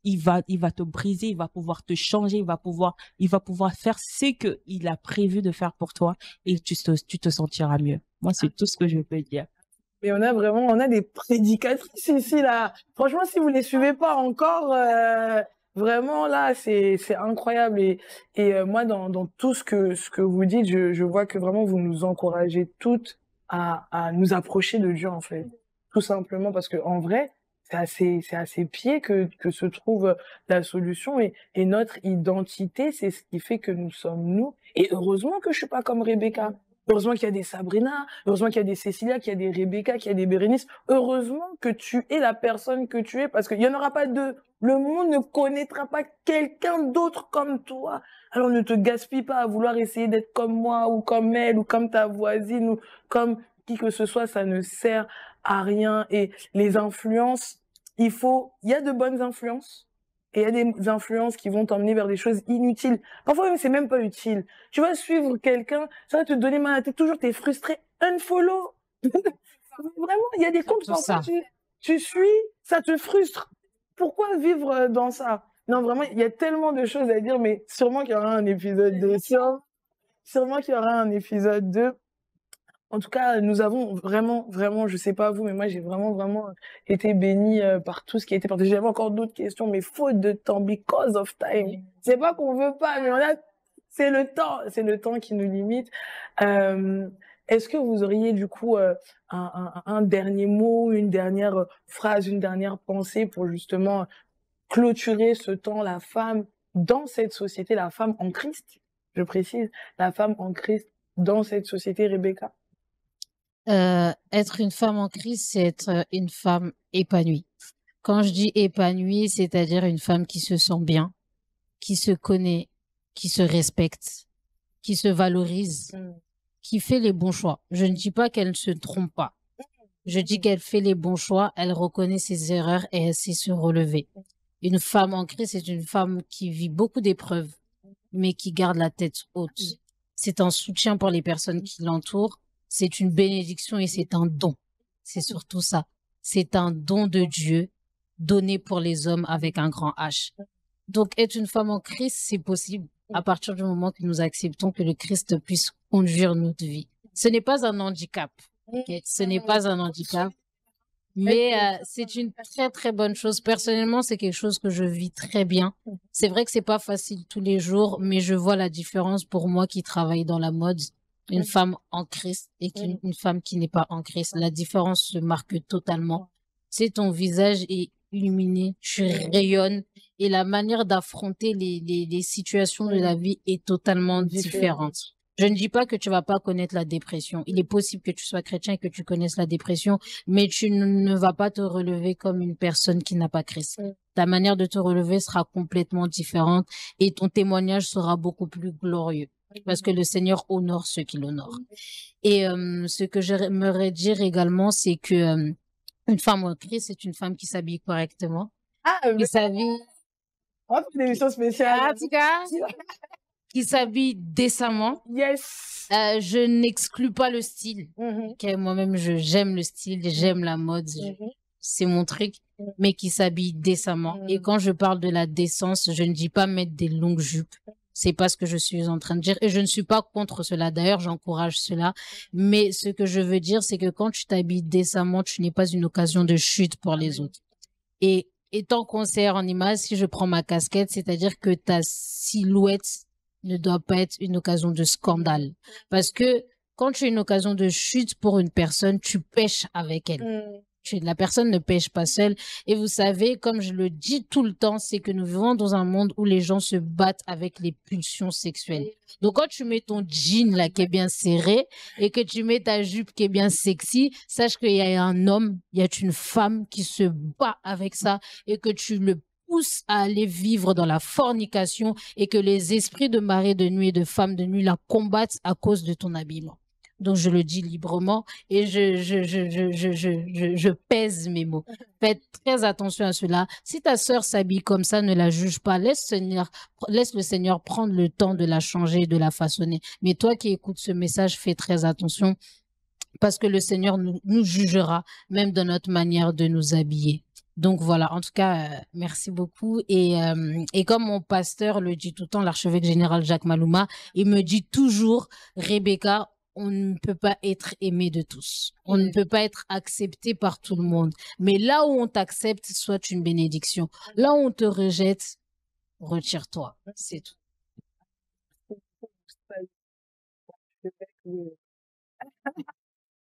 il va te briser, il va pouvoir te changer, il va pouvoir faire ce qu'il a prévu de faire pour toi et tu te sentiras mieux. Moi, c'est tout ce que je peux dire. Mais on a des prédicatrices ici, là. Franchement, si vous les suivez pas encore, vraiment, là, c'est incroyable. Et moi, dans tout ce que vous dites, je vois que vraiment, vous nous encouragez toutes à nous approcher de Dieu, en fait. Tout simplement parce que, en vrai, c'est à ses pieds que se trouve la solution et notre identité, c'est ce qui fait que nous sommes nous. Et heureusement que je suis pas comme Rebecca. Heureusement qu'il y a des Sabrina, heureusement qu'il y a des Cécilia, qu'il y a des Rebecca, qu'il y a des Bérénice. Heureusement que tu es la personne que tu es parce qu'il y en aura pas deux. Le monde ne connaîtra pas quelqu'un d'autre comme toi. Alors ne te gaspille pas à vouloir essayer d'être comme moi ou comme elle ou comme ta voisine ou comme qui que ce soit, ça ne sert à rien. Et les influences, il y a de bonnes influences. Et il y a des influences qui vont t'emmener vers des choses inutiles. Parfois même, c'est même pas utile. Tu vas suivre quelqu'un, ça va te donner mal à la tête, toujours t'es frustré, unfollow. Vraiment, il y a des comptes comme ça. Tu suis, ça te frustre. Pourquoi vivre dans ça? Non, vraiment, il y a tellement de choses à dire, mais sûrement qu'il y aura un épisode 2. Sûrement qu'il y aura un épisode 2. En tout cas, nous avons vraiment, je sais pas vous, mais moi, j'ai vraiment été bénie par tout ce qui a été partagé. J'avais encore d'autres questions, mais faute de temps, because of time. C'est pas qu'on veut pas, mais c'est le temps qui nous limite. Est-ce que vous auriez du coup un dernier mot, une dernière phrase, une dernière pensée pour justement clôturer ce temps, la femme dans cette société, la femme en Christ, je précise, la femme en Christ dans cette société, Rebecca? Être une femme en Christ, c'est être une femme épanouie. Quand je dis épanouie, c'est-à-dire une femme qui se sent bien, qui se connaît, qui se respecte, qui se valorise, qui fait les bons choix. Je ne dis pas qu'elle ne se trompe pas. Je dis qu'elle fait les bons choix, elle reconnaît ses erreurs et elle sait se relever. Une femme en Christ, c'est une femme qui vit beaucoup d'épreuves, mais qui garde la tête haute. C'est un soutien pour les personnes qui l'entourent. C'est une bénédiction et c'est un don. C'est surtout ça. C'est un don de Dieu donné pour les hommes avec un grand H. Donc, être une femme en Christ, c'est possible à partir du moment que nous acceptons que le Christ puisse conduire notre vie. Ce n'est pas un handicap. Okay? Ce n'est pas un handicap. Mais c'est une très, très bonne chose. Personnellement, c'est quelque chose que je vis très bien. C'est vrai que c'est pas facile tous les jours, mais je vois la différence pour moi qui travaille dans la mode. Une femme en Christ et une femme qui n'est pas en Christ. La différence se marque totalement. C'est ton visage est illuminé, tu rayonnes et la manière d'affronter les situations de la vie est totalement différente. Je ne dis pas que tu vas pas connaître la dépression. Il est possible que tu sois chrétien et que tu connaisses la dépression, mais tu ne vas pas te relever comme une personne qui n'a pas Christ. Ta manière de te relever sera complètement différente et ton témoignage sera beaucoup plus glorieux. Parce que le Seigneur honore ceux qui l'honorent. Et ce que j'aimerais dire également, c'est que une femme en Christ, c'est une femme qui s'habille correctement. Qui s'habille... On va faire une émission spéciale. En tout cas, qui s'habille décemment. Yes. Je n'exclus pas le style. Moi-même, j'aime le style, j'aime la mode. C'est mon truc. Mais qui s'habille décemment. Et quand je parle de la décence, je ne dis pas mettre des longues jupes. C'est pas ce que je suis en train de dire et je ne suis pas contre cela. D'ailleurs, j'encourage cela. Mais ce que je veux dire, c'est que quand tu t'habilles décemment, tu n'es pas une occasion de chute pour les autres. Et étant conseillère en image, si je prends ma casquette, c'est-à-dire que ta silhouette ne doit pas être une occasion de scandale. Parce que quand tu es une occasion de chute pour une personne, tu pêches avec elle. La personne ne pêche pas seule. Et vous savez, comme je le dis tout le temps, c'est que nous vivons dans un monde où les gens se battent avec les pulsions sexuelles. Donc, quand tu mets ton jean là qui est bien serré et que tu mets ta jupe qui est bien sexy, sache qu'il y a un homme, il y a une femme qui se bat avec ça et que tu le pousses à aller vivre dans la fornication et que les esprits de marée de nuit et de femmes de nuit la combattent à cause de ton habillement. Donc, je le dis librement et je pèse mes mots. Faites très attention à cela. Si ta sœur s'habille comme ça, ne la juge pas. Laisse le Seigneur prendre le temps de la changer, de la façonner. Mais toi qui écoutes ce message, fais très attention parce que le Seigneur nous jugera même dans notre manière de nous habiller. Donc voilà, en tout cas, merci beaucoup. Et comme mon pasteur le dit tout le temps, l'archevêque général Jacques Malouma, il me dit toujours, Rebecca, on ne peut pas être aimé de tous. On ne peut pas être accepté par tout le monde. Mais là où on t'accepte, soit une bénédiction. Là où on te rejette, retire-toi. C'est tout.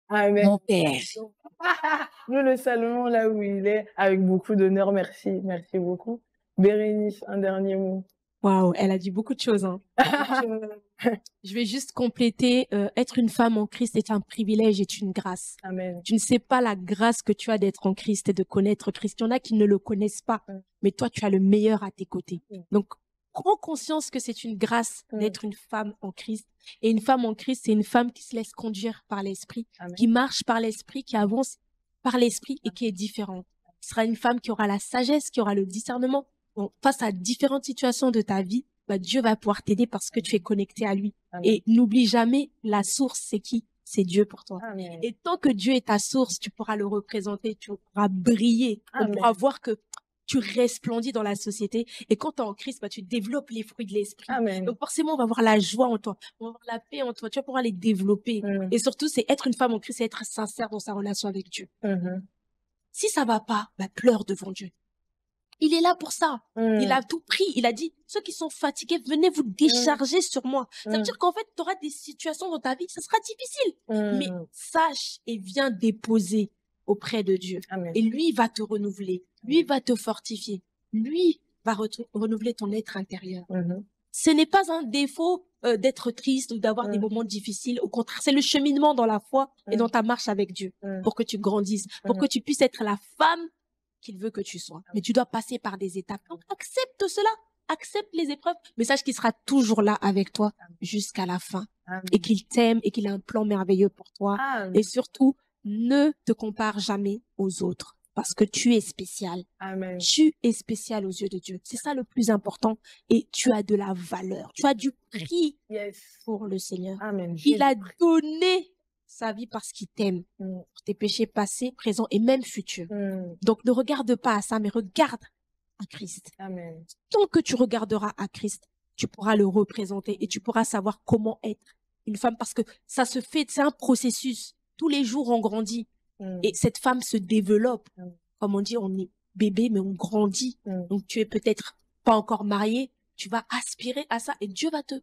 Amen. Mon père. Nous le saluons là où il est, avec beaucoup d'honneur. Merci. Merci beaucoup. Bérénice, un dernier mot. Waouh, elle a dit beaucoup de choses. Hein. Je vais juste compléter. Être une femme en Christ est un privilège, est une grâce. Amen. Tu ne sais pas la grâce que tu as d'être en Christ et de connaître Christ. Il y en a qui ne le connaissent pas, mais toi, tu as le meilleur à tes côtés. Donc, prends conscience que c'est une grâce d'être une femme en Christ. Et une femme en Christ, c'est une femme qui se laisse conduire par l'Esprit, qui marche par l'Esprit, qui avance par l'Esprit et qui est différente. Ce sera une femme qui aura la sagesse, qui aura le discernement. Bon, face à différentes situations de ta vie, bah, Dieu va pouvoir t'aider parce que tu es connecté à lui. Amen. Et n'oublie jamais, la source, c'est qui? C'est Dieu pour toi. Amen. Et tant que Dieu est ta source, tu pourras le représenter, tu pourras briller. Amen. On pourra voir que tu resplendis dans la société. Et quand tu es en Christ, bah, tu développes les fruits de l'esprit. Amen. Donc forcément, on va voir la joie en toi, on va voir la paix en toi. Tu vas pouvoir les développer. Et surtout, c'est être une femme en Christ, c'est être sincère dans sa relation avec Dieu. Si ça va pas, bah, pleure devant Dieu. Il est là pour ça. Il a tout pris. Il a dit, ceux qui sont fatigués, venez vous décharger sur moi. Ça veut dire qu'en fait, tu auras des situations dans ta vie, ça sera difficile. Mais sache et viens déposer auprès de Dieu. Amen. Et lui, il va te renouveler. Lui, il va te fortifier. lui va renouveler ton être intérieur. Ce n'est pas un défaut d'être triste ou d'avoir des moments difficiles. Au contraire, c'est le cheminement dans la foi et dans ta marche avec Dieu pour que tu grandisses, pour que tu puisses être la femme qu'il veut que tu sois. Mais tu dois passer par des étapes. Donc, accepte cela. Accepte les épreuves, mais sache qu'il sera toujours là avec toi jusqu'à la fin. Et qu'il t'aime et qu'il a un plan merveilleux pour toi. Et surtout, ne te compare jamais aux autres parce que tu es spécial. Tu es spécial aux yeux de Dieu. C'est ça le plus important. Et tu as de la valeur. Tu as du prix pour le Seigneur. Il a donné sa vie parce qu'il t'aime. Pour tes péchés passés, présents et même futurs. Donc, ne regarde pas à ça, mais regarde à Christ. Tant que tu regarderas à Christ, tu pourras le représenter et tu pourras savoir comment être une femme parce que ça se fait, c'est un processus. Tous les jours, on grandit et cette femme se développe. Comme on dit, on est bébé, mais on grandit. Donc, tu es peut-être pas encore mariée, tu vas aspirer à ça et Dieu va te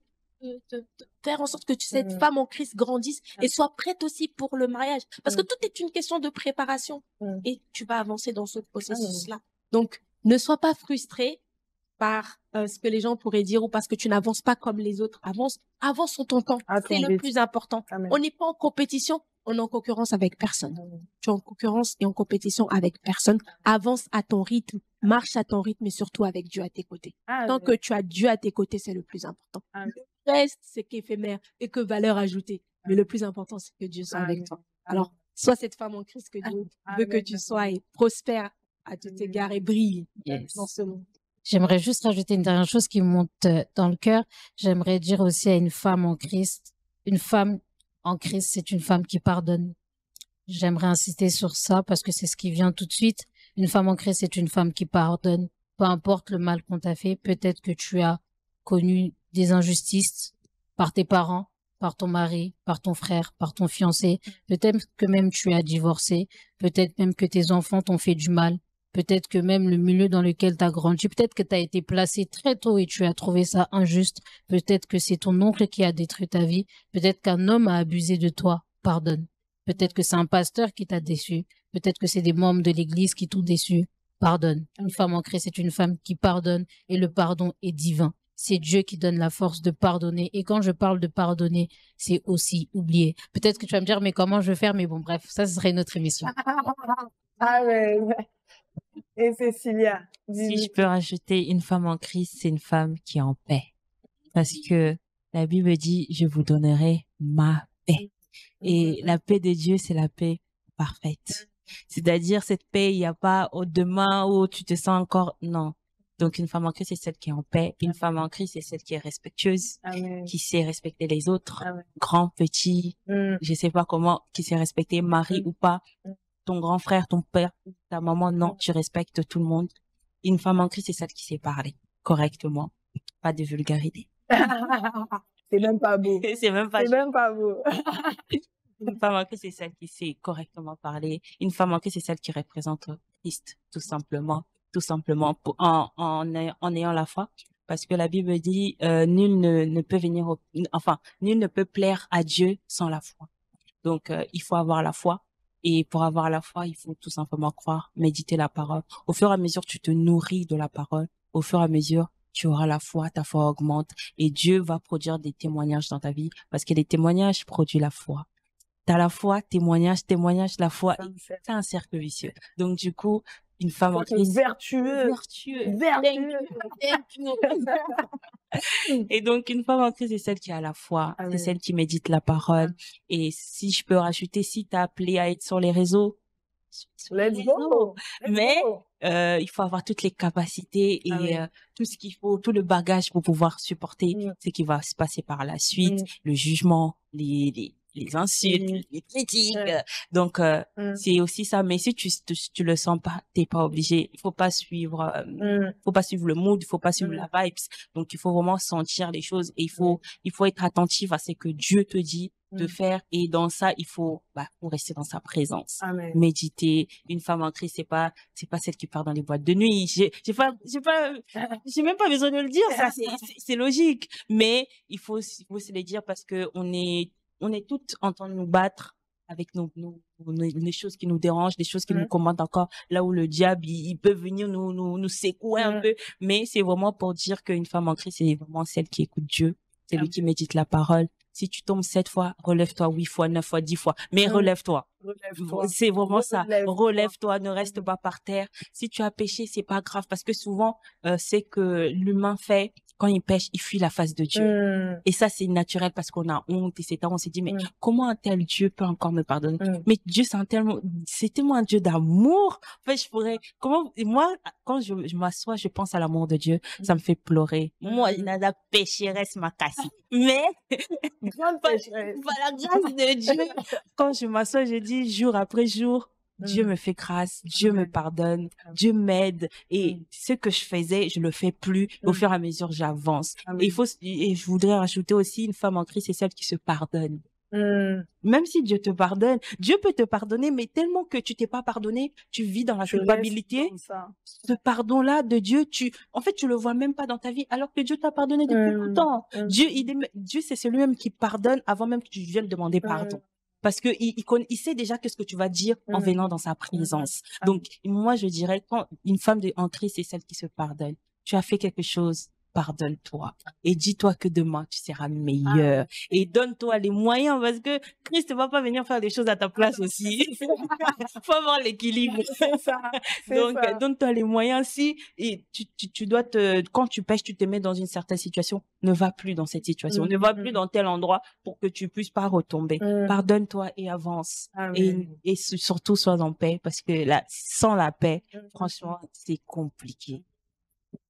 faire en sorte que cette femme en Christ grandisse et soit prête aussi pour le mariage. Parce que tout est une question de préparation et tu vas avancer dans ce processus-là. Donc, ne sois pas frustré par ce que les gens pourraient dire ou parce que tu n'avances pas comme les autres. Avance en ton temps. C'est le plus important. On n'est pas en compétition, on est en concurrence avec personne. Tu es en concurrence et en compétition avec personne. Avance à ton rythme, marche à ton rythme et surtout avec Dieu à tes côtés. Tant que tu as Dieu à tes côtés, c'est le plus important. Le reste, c'est qu'éphémère et que valeur ajoutée. Mais le plus important, c'est que Dieu soit avec toi. Alors, sois cette femme en Christ que Dieu veut que tu sois et prospère à tout égard et brille dans ce monde. J'aimerais juste rajouter une dernière chose qui me monte dans le cœur. J'aimerais dire aussi à une femme en Christ, c'est une femme qui pardonne. J'aimerais insister sur ça parce que c'est ce qui vient tout de suite. Une femme en Christ, c'est une femme qui pardonne. Peu importe le mal qu'on t'a fait, peut-être que tu as connu des injustices par tes parents, par ton mari, par ton frère, par ton fiancé. Peut-être que même tu as divorcé. Peut-être même que tes enfants t'ont fait du mal. Peut-être que même le milieu dans lequel tu as grandi, peut-être que tu as été placé très tôt et tu as trouvé ça injuste. Peut-être que c'est ton oncle qui a détruit ta vie. Peut-être qu'un homme a abusé de toi. Pardonne. Peut-être que c'est un pasteur qui t'a déçu. Peut-être que c'est des membres de l'église qui t'ont déçu. Pardonne. Une femme en Christ, c'est une femme qui pardonne et le pardon est divin. C'est Dieu qui donne la force de pardonner. Et quand je parle de pardonner, c'est aussi oublier. Peut-être que tu vas me dire, mais comment je vais faire? Mais bon, bref, ça, ce serait une autre émission. Amen. Et Cécilia, si je peux rajouter, une femme en Christ, c'est une femme qui est en paix. Parce que la Bible dit, je vous donnerai ma paix. Et la paix de Dieu, c'est la paix parfaite. C'est-à-dire, cette paix, il n'y a pas au demain où tu te sens encore, non. Donc, une femme en Christ, c'est celle qui est en paix. Une femme en Christ, c'est celle qui est respectueuse, qui sait respecter les autres, grand, petit, je sais pas comment, qui sait respecter mari ou pas. Ton grand frère, ton père, ta maman, non, tu respectes tout le monde. Une femme en Christ, c'est celle qui sait parler correctement, pas de vulgarité. C'est même pas beau. C'est même pas beau. Une femme en Christ, c'est celle qui sait correctement parler. Une femme en Christ, c'est celle qui représente Christ, tout simplement, en ayant la foi. Parce que la Bible dit, nul ne peut nul ne peut plaire à Dieu sans la foi. Donc, il faut avoir la foi. Et pour avoir la foi, il faut tout simplement croire, méditer la parole. Au fur et à mesure, tu te nourris de la parole. Au fur et à mesure, tu auras la foi, ta foi augmente. Et Dieu va produire des témoignages dans ta vie. Parce que les témoignages produisent la foi. T'as la foi, témoignage, la foi. C'est un cercle vicieux. Donc, du coup, une femme en Christ. Vertueux. Et donc, une femme en Christ, c'est celle qui a la foi. C'est celle qui médite la parole. Et si je peux rajouter, si t'as appelé à être sur les réseaux, let's go. Mais, il faut avoir toutes les capacités et tout ce qu'il faut, tout le bagage pour pouvoir supporter ce qui va se passer par la suite, le jugement, les insultes, les critiques. Donc, c'est aussi ça. Mais si tu le sens pas, t'es pas obligé. Il faut pas suivre le mood, il faut pas suivre la vibes. Donc, il faut vraiment sentir les choses et il faut être attentif à ce que Dieu te dit de faire. Et dans ça, il faut rester dans sa présence. Amen. Méditer. Une femme en Christ, c'est pas celle qui part dans les boîtes de nuit. J'ai même pas besoin de le dire. Ça, c'est logique. Mais il faut se le dire parce que on est toutes en train de nous battre avec les choses qui nous dérangent, des choses qui nous commandent encore, là où le diable, il peut venir nous secouer un peu. Mais c'est vraiment pour dire qu'une femme en Christ, c'est vraiment celle qui écoute Dieu, c'est lui qui médite la parole. Si tu tombes 7 fois, relève-toi 8 fois, 9 fois, 10 fois. Mais relève-toi. C'est vraiment ça. Relève-toi, ne reste pas par terre. Si tu as péché, c'est pas grave parce que souvent, c'est que l'humain fait, quand il pêche, il fuit la face de Dieu. Et ça, c'est naturel parce qu'on a honte, etc. On s'est dit, mais comment un tel Dieu peut encore me pardonner? Mais Dieu, c'est tellement un Dieu d'amour. En fait, moi, quand je m'assois, je pense à l'amour de Dieu, ça me fait pleurer. Moi, il a la pécheresse m'a cassé. Mais, par la grâce de Dieu, quand je m'assois, je dis jour après jour, Dieu me fait grâce, Dieu me pardonne, Dieu m'aide et ce que je faisais, je le fais plus. Au fur et à mesure, j'avance. Et je voudrais rajouter aussi une femme en Christ, c'est celle qui se pardonne. Même si Dieu te pardonne, Dieu peut te pardonner, mais tellement que tu t'es pas pardonné, tu vis dans la culpabilité. Ce pardon-là de Dieu, en fait, tu le vois même pas dans ta vie, alors que Dieu t'a pardonné depuis longtemps. Dieu, c'est celui-même qui pardonne avant même que tu viennes demander pardon. Parce que il sait déjà qu'est-ce que tu vas dire en venant dans sa présence. Donc, moi, je dirais, quand une femme en Christ, c'est celle qui se pardonne. Tu as fait quelque chose, pardonne-toi. Et dis-toi que demain, tu seras meilleur. Et donne-toi les moyens, parce que Christ ne va pas venir faire des choses à ta place aussi. Faut avoir l'équilibre. Donc, donne-toi les moyens. Si et tu dois quand tu pêches, tu te mets dans une certaine situation, ne va plus dans cette situation. Ne va plus dans tel endroit pour que tu puisses pas retomber. Pardonne-toi et avance. Et surtout, sois en paix, parce que là, sans la paix, franchement, c'est compliqué.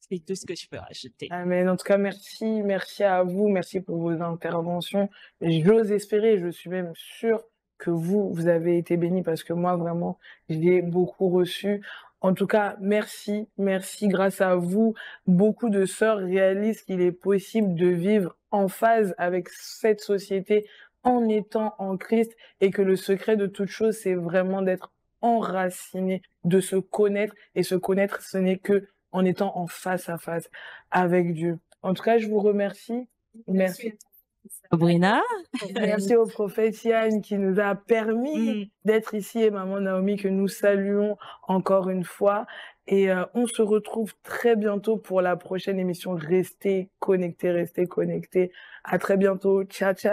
C'est tout ce que je peux rajouter. Amen. En tout cas, merci à vous, merci pour vos interventions. J'ose espérer, je suis même sûre que vous avez été bénis parce que moi, vraiment, j'ai beaucoup reçu. En tout cas, merci. Grâce à vous, beaucoup de sœurs réalisent qu'il est possible de vivre en phase avec cette société en étant en Christ et que le secret de toute chose, c'est vraiment d'être enraciné, de se connaître. Et se connaître, ce n'est que en étant en face à face avec Dieu. En tout cas, je vous remercie. Merci. Sabrina. Merci au prophète Yann qui nous a permis d'être ici et maman Naomi que nous saluons encore une fois. Et on se retrouve très bientôt pour la prochaine émission. Restez connectés. À très bientôt. Ciao, ciao.